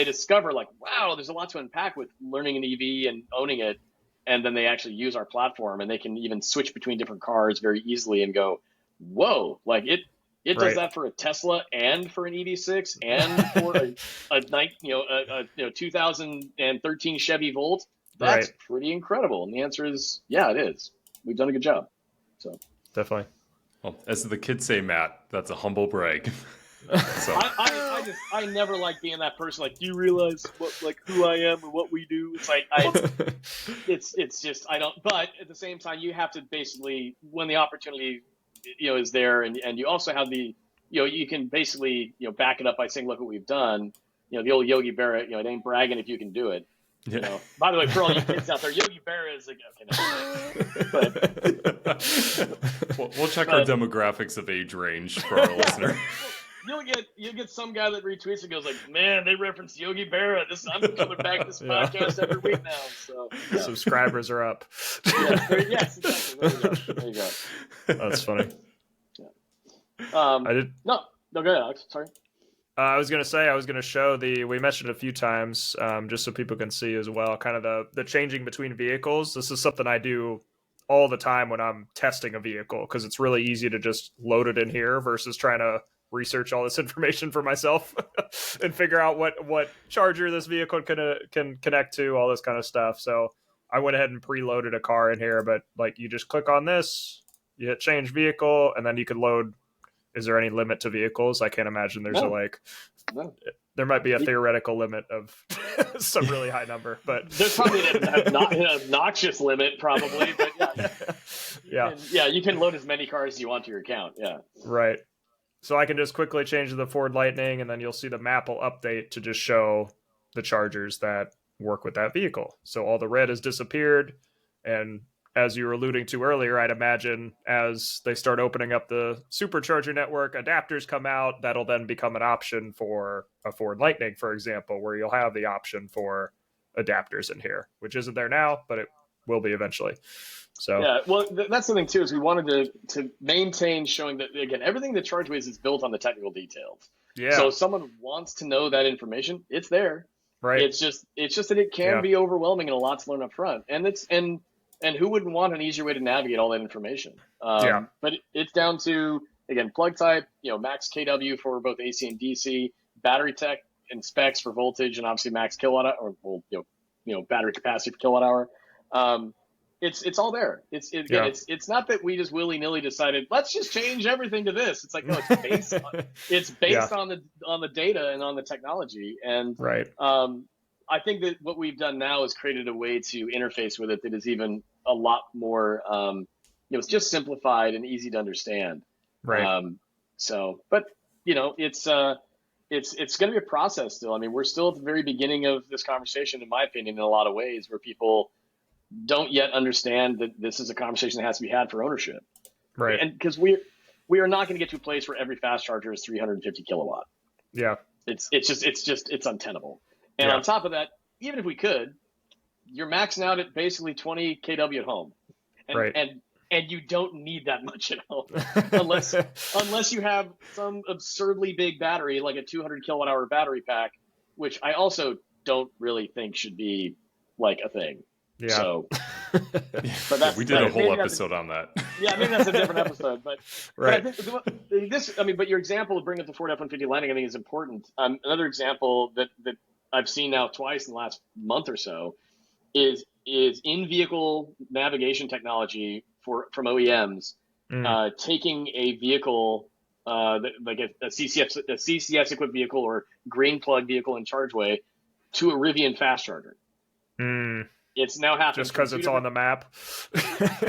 discover, like, wow, there's a lot to unpack with learning an EV and owning it, and then they actually use our platform, and they can even switch between different cars very easily and go, whoa, like it does that for a Tesla and for an EV6 and for a 2013 Chevy Volt. That's pretty incredible. And the answer is, yeah, it is. We've done a good job. So definitely. Well, as the kids say, Matt, that's a humble brag. So. I never like being that person. Like, do you realize who I am and what we do? It's like it's just I don't. But at the same time, you have to basically, when the opportunity is there, and you also have the you can basically back it up by saying, look what we've done. The old Yogi Berra. It ain't bragging if you can do it. Yeah. By the way, for all you kids out there, Yogi Berra is like, okay, we'll check our demographics of age range for our listener. you'll get some guy that retweets and goes like, "Man, they referenced Yogi Berra. I'm coming back to this podcast every week now." So subscribers are up. Yes, exactly. There you go. That's funny. I did. No, go ahead, Alex. Sorry. I was going to show we mentioned it a few times, just so people can see as well, kind of the changing between vehicles. This is something I do all the time when I'm testing a vehicle, because it's really easy to just load it in here versus trying to research all this information for myself and figure out what charger this vehicle can connect to, all this kind of stuff. So I went ahead and preloaded a car in here, but like you just click on this, you hit change vehicle, and then you can load. Is there any limit to vehicles? I can't imagine there's No. There might be a theoretical limit of some really high number, but there's probably an obnoxious limit, probably. But you can load as many cars as you want to your account. Yeah, right. So I can just quickly change to the Ford Lightning, and then you'll see the map will update to just show the chargers that work with that vehicle. So all the red has disappeared, and as you were alluding to earlier, I'd imagine as they start opening up the supercharger network, adapters come out. That'll then become an option for a Ford Lightning, for example, where you'll have the option for adapters in here, which isn't there now, but it will be eventually. So yeah, well, that's the thing too, is we wanted to maintain showing that, again, everything that Chargeway is built on the technical details. Yeah. So if someone wants to know that information, it's there. Right. It's just that it can be overwhelming and a lot to learn up front, and who wouldn't want an easier way to navigate all that information? But it's down to, again, plug type, max KW for both AC and DC, battery tech and specs for voltage, and obviously max kilowatt hour, or battery capacity per kilowatt hour. It's all there. It's not that we just willy nilly decided let's just change everything to this. It's like, no, it's based on the data and on the technology, and right. I think that what we've done now is created a way to interface with it that is even a lot more, it's just simplified and easy to understand. Right. But it's going to be a process still. I mean, we're still at the very beginning of this conversation, in my opinion, in a lot of ways, where people don't yet understand that this is a conversation that has to be had for ownership. Right. And because we are not going to get to a place where every fast charger is 350 kilowatt. Yeah. It's untenable. And on top of that, even if we could, you're maxing out at basically 20 kW at home, and you don't need that much at home unless you have some absurdly big battery like a 200 kilowatt hour battery pack, which I also don't really think should be like a thing. Yeah. So, but we did a whole episode on that. Yeah, maybe that's a different episode, but right. But I think but your example of bringing up the Ford F-150 Lightning, I think, is important. Another example that I've seen now twice in the last month or so is in-vehicle navigation technology from OEMs taking a vehicle like a CCS equipped vehicle or green plug vehicle in Chargeway to a Rivian fast charger. It's now happening just because it's on the map.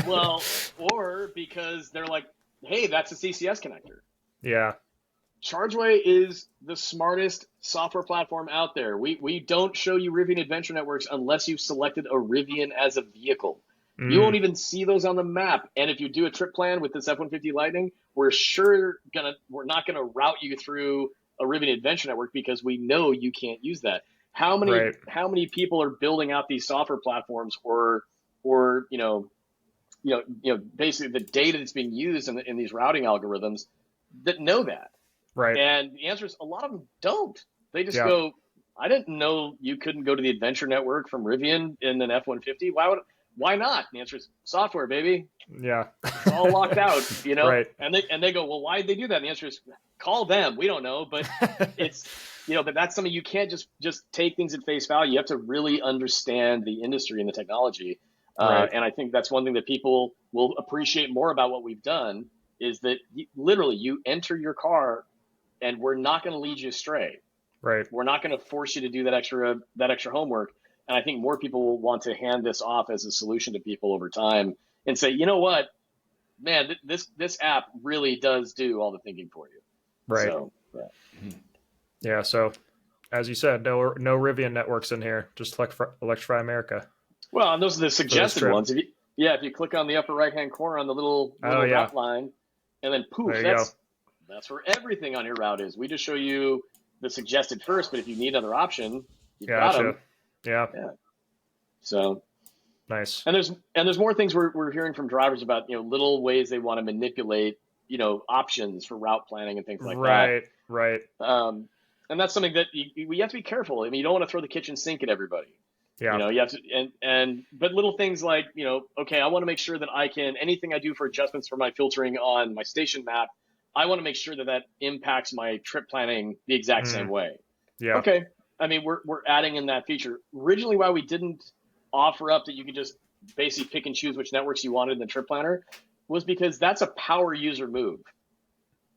Well, or because they're like, hey, that's a CCS connector. Yeah. Chargeway is the smartest software platform out there. We don't show you Rivian Adventure Networks unless you've selected a Rivian as a vehicle. You won't even see those on the map. And if you do a trip plan with this F-150 Lightning, we're not gonna route you through a Rivian Adventure Network because we know you can't use that. How many people are building out these software platforms or basically the data that's being used in these routing algorithms that know that? Right. And the answer is a lot of them don't. They just go, I didn't know you couldn't go to the Adventure Network from Rivian in an F-150. Why not? And the answer is software, baby. Yeah. It's all locked out, Right. And they go, well, why did they do that? And the answer is call them. We don't know, but it's, but that's something you can't just take things at face value. You have to really understand the industry and the technology. Right. And I think that's one thing that people will appreciate more about what we've done is that literally you enter your car and we're not going to lead you astray. Right. We're not going to force you to do that extra homework. And I think more people will want to hand this off as a solution to people over time and say, you know what, man, this app really does do all the thinking for you. Right. So, yeah. So as you said, no Rivian networks in here, just Electrify America. Well, and those are the suggested ones. If you click on the upper right-hand corner on the little route line, and then poof, That's where everything on your route is. We just show you the suggested first, but if you need another option, you've got them. Yeah. So nice. And there's more things we're hearing from drivers about, little ways they want to manipulate, options for route planning and things like that. Right. And that's something that we have to be careful. I mean, you don't want to throw the kitchen sink at everybody. Yeah. You have to, but little things like, okay, I want to make sure that anything I do for adjustments for my filtering on my station map, I want to make sure that impacts my trip planning the exact same way. Yeah. Okay. I mean, we're adding in that feature. Originally, why we didn't offer up that you could just basically pick and choose which networks you wanted in the trip planner was because that's a power user move.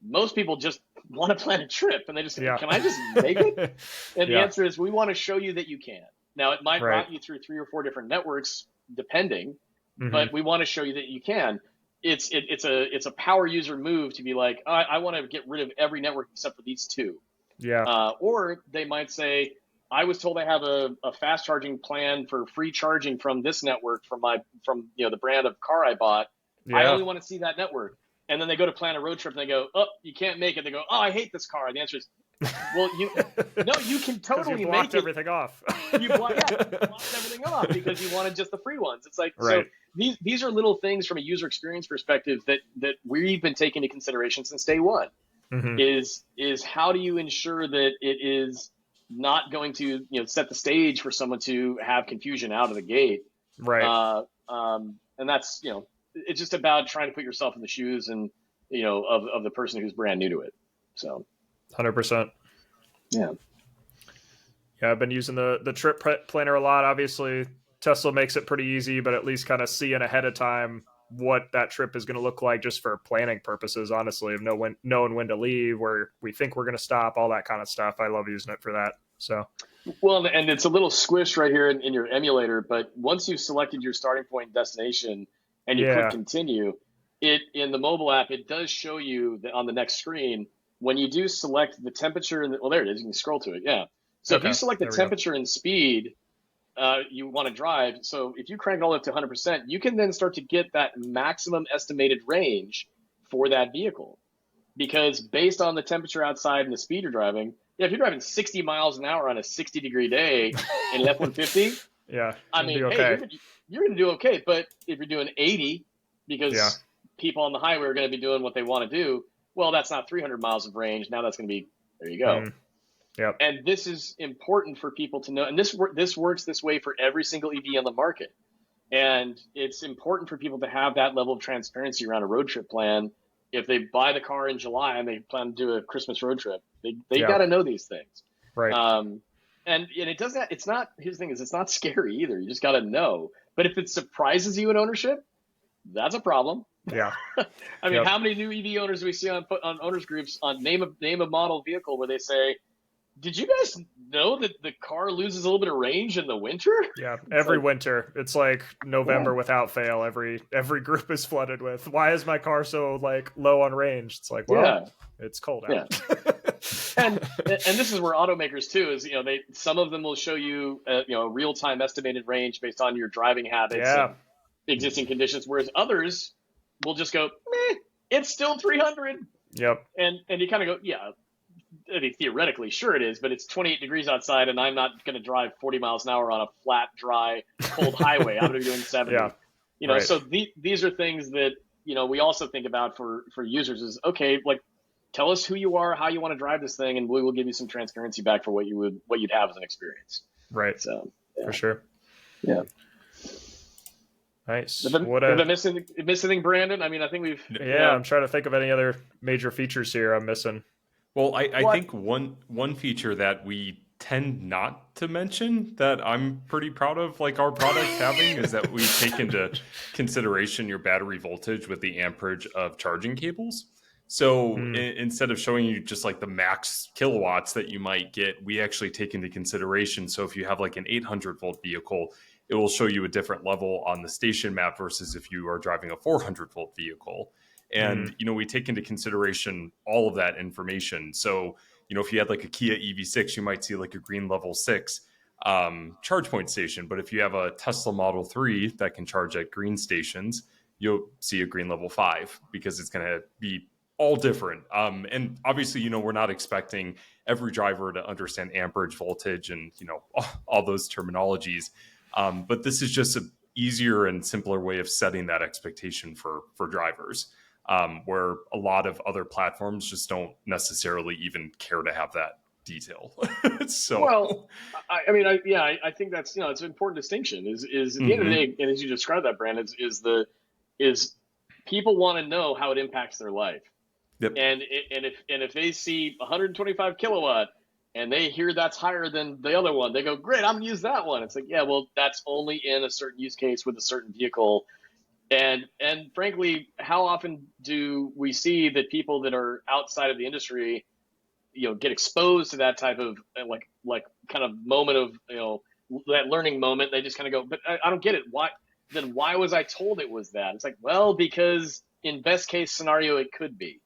Most people just want to plan a trip and they just say, can I just make it? And the answer is, we want to show you that you can. Now, it might route you through 3 or 4 different networks, depending, but we want to show you that you can. It's a power user move to be like, I want to get rid of every network except for these 2. Yeah. Or they might say, I was told I have a fast charging plan for free charging from this network from the brand of car I bought. Yeah. I only want to see that network. And then they go to plan a road trip and they go, oh, you can't make it. They go, oh, I hate this car. And the answer is, well, you can totally make it. Everything off. You blocked everything off because you wanted just the free ones. It's like, so these are little things from a user experience perspective that we've been taking into consideration since day one. Is how do you ensure that it is not going to set the stage for someone to have confusion out of the gate, right? And that's it's just about trying to put yourself in the shoes and of the person who's brand new to it. So 100%. Yeah, I've been using the trip planner a lot. Obviously, Tesla makes it pretty easy, but at least kind of seeing ahead of time what that trip is going to look like just for planning purposes, honestly, of knowing when to leave, where we think we're going to stop, all that kind of stuff. I love using it for that. So, well, and it's a little squished right here in your emulator, but once you've selected your starting point and destination and you click continue, in the mobile app, it does show you that on the next screen, when you do select the temperature, there it is, you can scroll to it. Yeah. So if you select the temperature and speed, you want to drive. So if you crank it all up to 100%, you can then start to get that maximum estimated range for that vehicle. Because based on the temperature outside and the speed you're driving, if you're driving 60 miles an hour on a 60-degree day in an F-150, I mean, hey, you're going to do okay. But if you're doing 80, because people on the highway are going to be doing what they want to do, well, that's not 300 miles of range. Now that's going to be, there you go. Yep. And this is important for people to know. And this works this way for every single EV on the market. And it's important for people to have that level of transparency around a road trip plan. If they buy the car in July and they plan to do a Christmas road trip, they got to know these things. Right. And it doesn't, it's not, here's the thing is, it's not scary either. You just got to know. But if it surprises you in ownership, that's a problem. Yeah. I mean, how many new EV owners do we see on owners groups on name a model vehicle where they say, did you guys know that the car loses a little bit of range in the winter? Yeah, every winter. It's like November without fail. Every group is flooded with, why is my car so low on range? It's like, well, it's cold out. Yeah. and this is where automakers too is, some of them will show you a real-time estimated range based on your driving habits and existing conditions, whereas others will just go, meh, it's still 300. Yep. And you kind of go, I mean, theoretically, sure it is, but it's 28 degrees outside, and I'm not going to drive 40 miles an hour on a flat, dry, cold highway. I'm going to be doing 70. So these are things that we also think about for users. Is okay, tell us who you are, how you want to drive this thing, and we will give you some transparency back for what you'd have as an experience. Right. So for sure. Yeah. Nice. Did I miss anything, Brandon? I mean, I think we've. Yeah, I'm trying to think of any other major features here I'm missing. Well, I think one feature that we tend not to mention that I'm pretty proud of, our product having, is that we take into consideration your battery voltage with the amperage of charging cables. So instead of showing you just the max kilowatts that you might get, we actually take into consideration. So if you have an 800 volt vehicle, it will show you a different level on the station map versus if you are driving a 400 volt vehicle. And, we take into consideration all of that information. So, if you had a Kia EV6, you might see a green level 6 charge point station. But if you have a Tesla Model 3 that can charge at green stations, you'll see a green level 5 because it's going to be all different. And obviously, we're not expecting every driver to understand amperage, voltage, and, all those terminologies. But this is just an easier and simpler way of setting that expectation for drivers, where a lot of other platforms just don't necessarily even care to have that detail. So, well, I think that's, it's an important distinction is at the end of the day, and as you described that, Brandon, is people want to know how it impacts their life. Yep. And if they see 125 kilowatt and they hear that's higher than the other one, they go, great, I'm gonna use that one. It's like, yeah, well, that's only in a certain use case with a certain vehicle. And frankly, how often do we see that people that are outside of the industry, get exposed to that type of like kind of moment of, that learning moment? They just kind of go, but I don't get it. Why was I told it was that? It's like, well, because in best case scenario, it could be,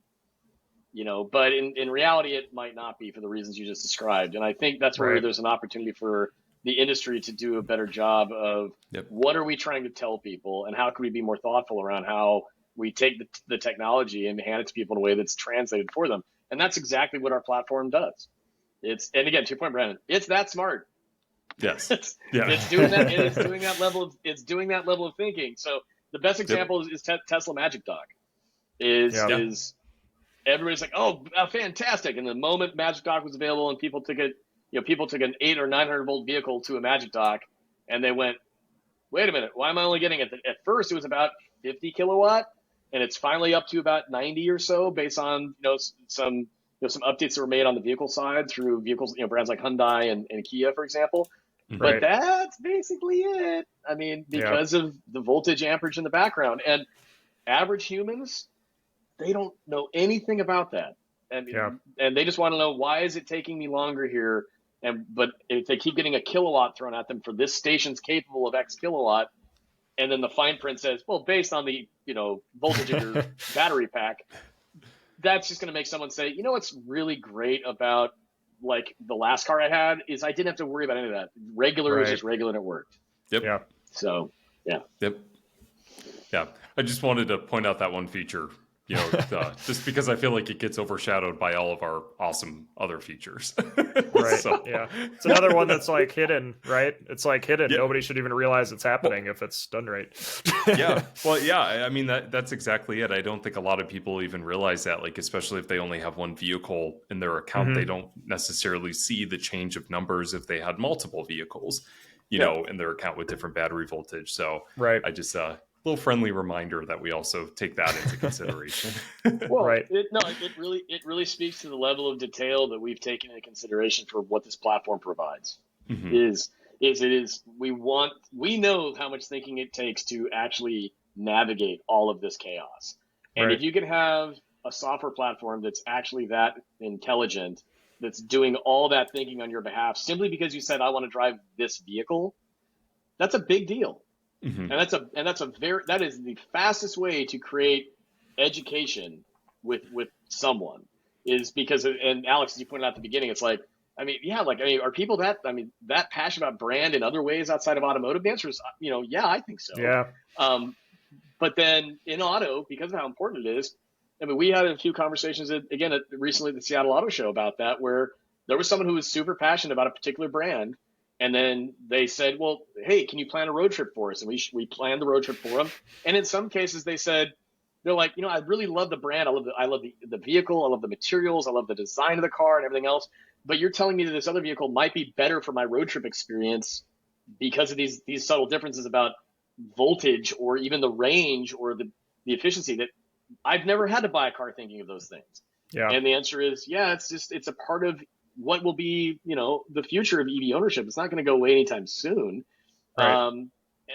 but in reality, it might not be for the reasons you just described. And I think that's where there's an opportunity for the industry to do a better job of what are we trying to tell people, and how can we be more thoughtful around how we take the technology and hand it to people in a way that's translated for them. And that's exactly what our platform does. And again, to your point, Brandon, it's that smart. Yes. It's doing that, and it's doing that level of thinking. So the best example is Tesla Magic Dock. Is everybody's like, oh, fantastic! And the moment Magic Dock was available and people took it, people took an 800 or 900 volt vehicle to a Magic Dock, and they went, wait a minute, why am I only getting it? At first, it was about 50 kilowatt, and it's finally up to about 90 or so, based on some updates that were made on the vehicle side through vehicles, brands like Hyundai and Kia, for example. But that's basically it. I mean, because of the voltage amperage in the background, and average humans, they don't know anything about that. And they just want to know, why is it taking me longer here? But if they keep getting a kilowatt thrown at them for this station's capable of X kilowatt, and then the fine print says, well, based on the voltage of your battery pack, that's just going to make someone say, what's really great about like the last car I had is I didn't have to worry about any of that. Regular is just regular, and it worked. Yep. Yeah. So yeah. Yep. Yeah. I just wanted to point out that one feature. Just because I feel like it gets overshadowed by all of our awesome other features. Right. So. Yeah. It's another one that's like hidden, right? It's like hidden. Yep. Nobody should even realize it's happening if it's done right. Yeah. Well, yeah. I mean, that's exactly it. I don't think a lot of people even realize that, like, especially if they only have one vehicle in their account, they don't necessarily see the change of numbers if they had multiple vehicles, in their account with different battery voltage. So I just, little friendly reminder that we also take that into consideration. Well, it really speaks to the level of detail that we've taken into consideration for what this platform provides. We know how much thinking it takes to actually navigate all of this chaos. And if you can have a software platform that's actually that intelligent, that's doing all that thinking on your behalf, simply because you said, I want to drive this vehicle, that's a big deal. And that is the fastest way to create education with someone, is because, and Alex, as you pointed out at the beginning, it's like, are people that passionate about brand in other ways outside of automotive? The answer is, I think so. Yeah. But then in auto, because of how important it is, we had a few conversations recently at the Seattle Auto Show about that, where there was someone who was super passionate about a particular brand. And then they said, well, hey, can you plan a road trip for us? And we planned the road trip for them. And in some cases they said, they're like, I really love the brand. I love the vehicle. I love the materials. I love the design of the car and everything else. But you're telling me that this other vehicle might be better for my road trip experience because of these subtle differences about voltage or even the range or the efficiency, that I've never had to buy a car thinking of those things. Yeah. And the answer is, it's a part of what will be, the future of EV ownership. It's not going to go away anytime soon. Right.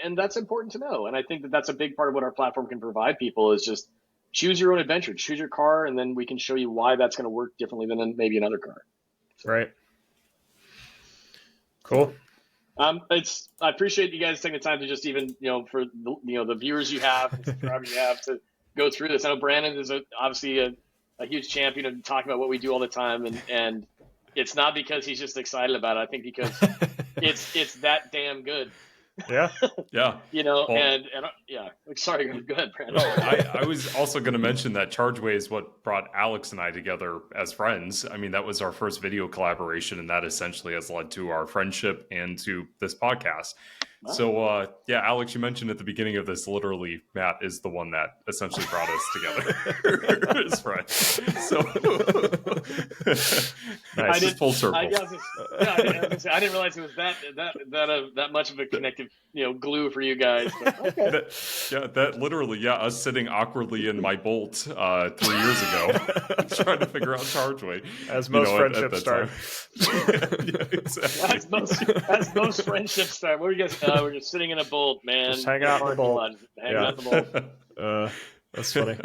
And that's important to know. And I think that that's a big part of what our platform can provide people, is just choose your own adventure, choose your car, and then we can show you why that's going to work differently than maybe another car. So. Right. Cool. I appreciate you guys taking the time to just even, for the viewers you have, the subscribers you have, to go through this. I know Brandon is obviously a huge champion of talking about what we do all the time, and it's not because he's just excited about it. I think because it's that damn good. Yeah. Yeah. Well, and sorry, go ahead, Brandon. I was also going to mention that Chargeway is what brought Alex and I together as friends. I mean, that was our first video collaboration, and that essentially has led to our friendship and to this podcast. Wow. So, Alex, you mentioned at the beginning of this, literally, Matt is the one that essentially brought us together as friends. So, nice. It's full circle. I didn't realize it was that much of a connective, glue for you guys. But, okay. That literally, us sitting awkwardly in my Bolt 3 years ago, trying to figure out Chargeway. As most friendships start. Exactly. As most friendships start. What were you guys? We're just sitting in a Bolt, man. Just hang out in the Bolt. Hang out in the Bolt. That's funny.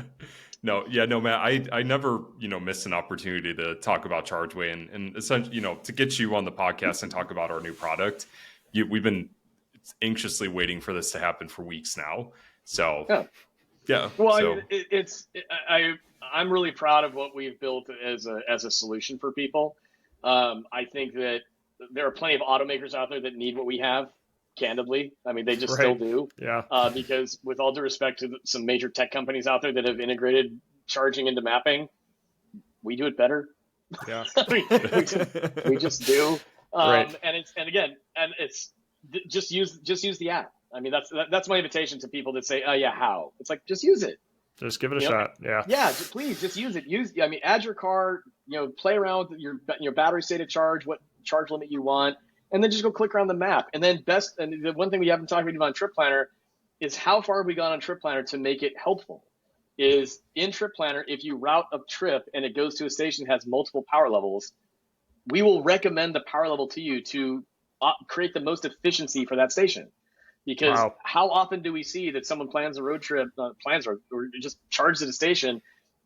No, Matt, I never, miss an opportunity to talk about Chargeway and essentially, to get you on the podcast and talk about our new product. We've been anxiously waiting for this to happen for weeks now. So, yeah. Well, I'm really proud of what we've built as a solution for people. I think that there are plenty of automakers out there that need what we have. Candidly, I mean, they just still do. Yeah. Because with all due respect to some major tech companies out there that have integrated charging into mapping, we do it better. Yeah. we just do. Right. And it's just use the app. I mean, that's my invitation to people that say, "Oh yeah, how?" It's like, just use it. Just give it a shot. Yeah. Yeah. Please just use it. Add your car. Play around with your battery state of charge, what charge limit you want. And then just go click around the map. And then and the one thing we haven't talked about on Trip Planner is how far have we gone on Trip Planner to make it helpful. Is in Trip Planner, if you route a trip and it goes to a station that has multiple power levels, we will recommend the power level to you to create the most efficiency for that station. Because how often do we see that someone plans a road trip, or just charges at a station,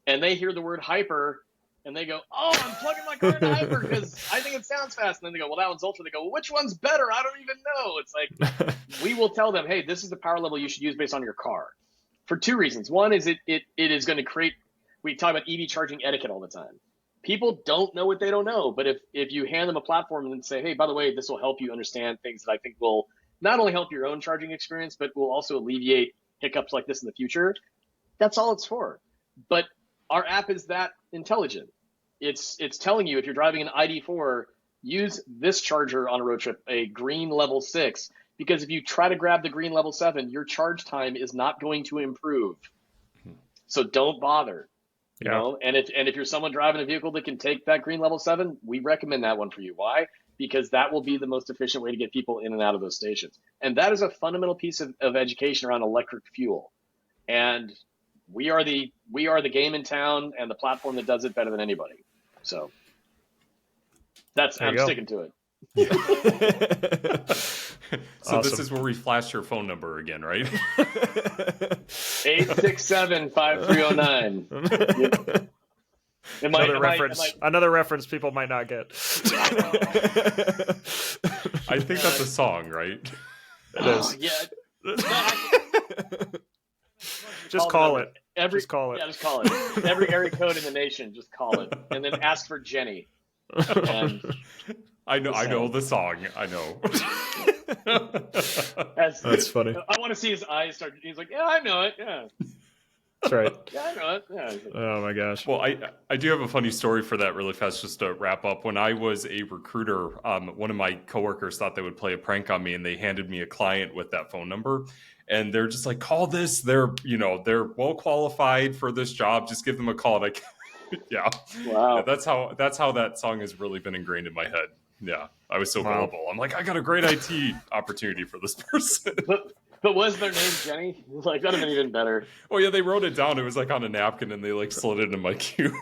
and they hear the word hyper, and they go, "Oh, I'm plugging my car into hyper because I think it sounds fast." And then they go, "Well, that one's ultra." They go, "Well, which one's better? I don't even know." It's like, we will tell them, "Hey, this is the power level you should use based on your car," for two reasons. One is it is going to create. We talk about EV charging etiquette all the time. People don't know what they don't know, but if you hand them a platform and say, "Hey, by the way, this will help you understand things that I think will not only help your own charging experience, but will also alleviate hiccups like this in the future," that's all it's for. But our app is that intelligent. It's telling you if you're driving an ID4, use this charger on a road trip, a green level 6, because if you try to grab the green level 7, your charge time is not going to improve. So don't bother. You know, and if you're someone driving a vehicle that can take that green level 7, we recommend that one for you. Why? Because that will be the most efficient way to get people in and out of those stations. And that is a fundamental piece of education around electric fuel. And we are the game in town and the platform that does it better than anybody. So I'm sticking to it. So awesome. This is where we flash your phone number again, right? 867-5309. Another reference people might not get. I think that's a song, right? It is. Yeah. Just call it. Just call it. Every area code in the nation, just call it. And then ask for Jenny. And I know the song. I know. That's funny. I want to see his eyes start. He's like, "Yeah, I know it. Yeah." That's right. Yeah, I know it. Yeah. Oh my gosh. Well, I do have a funny story for that really fast, just to wrap up. When I was a recruiter, one of my coworkers thought they would play a prank on me, and they handed me a client with that phone number. And they're just like, "Call this. They're well qualified for this job. Just give them a call." And yeah. Wow. Yeah, that's how that song has really been ingrained in my head. Yeah. I was so gullible. I'm like, I got a great IT opportunity for this person. But was their name Jenny? Like, that'd have been even better. Oh yeah, they wrote it down. It was like on a napkin, and they like slid it in my cube.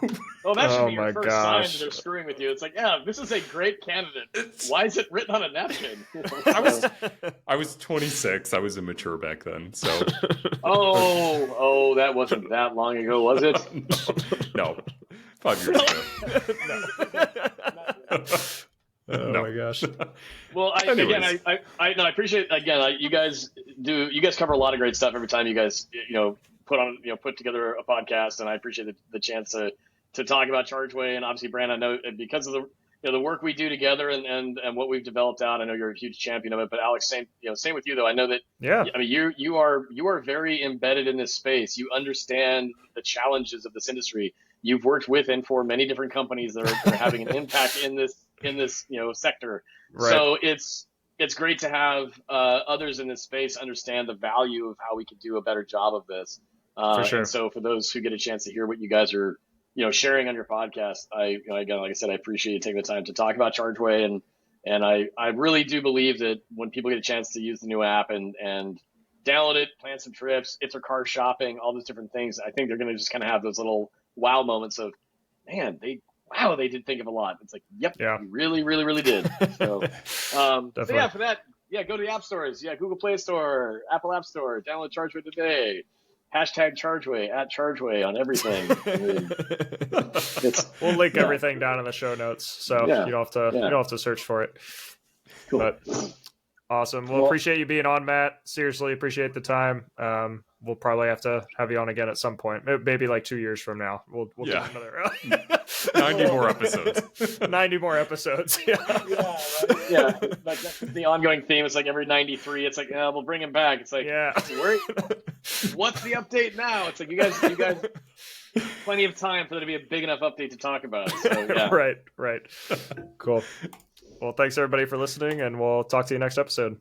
Oh, that should be your first sign that they're screwing with you. It's like, yeah, this is a great candidate. Why is it written on a napkin? I was 26. I was immature back then. So. Oh, that wasn't that long ago, was it? No. 5 years ago. Oh no. My gosh. Well, I appreciate you guys cover a lot of great stuff every time you guys put together a podcast, and I appreciate the chance to talk about Chargeway. And obviously, Brandon, I know because of the work we do together and what we've developed out. I know you're a huge champion of it, but Alex, same with you though. I know that, I mean, you are very embedded in this space. You understand the challenges of this industry. You've worked with and for many different companies that are having an impact in this sector. Right. So it's great to have others in this space understand the value of how we could do a better job of this. For sure. And so for those who get a chance to hear what you guys are sharing on your podcast, again, like I said, I appreciate you taking the time to talk about Chargeway, and I really do believe that when people get a chance to use the new app and download it, plan some trips, if they're car shopping, all those different things, I think they're going to just kind of have those little wow moments of, man, they did think of a lot. It's like, yep, yeah, we really, really, really did. So, so yeah, for that, go to the app stores. Yeah, Google Play Store, Apple App Store, download Chargeway today. Hashtag Chargeway @Chargeway on everything. We'll link everything down in the show notes, so you don't have to search for it. Cool. But awesome. Well, appreciate you being on, Matt. Seriously, appreciate the time. We'll probably have to have you on again at some point, maybe like 2 years from now. We'll do another 90 more episodes. 90 more episodes. Yeah. Yeah. Like the ongoing theme is like every 93. It's like, we'll bring him back. It's like, what's the update now? It's like you guys, plenty of time for there to be a big enough update to talk about. So, yeah. Right. Cool. Well, thanks everybody for listening, and we'll talk to you next episode.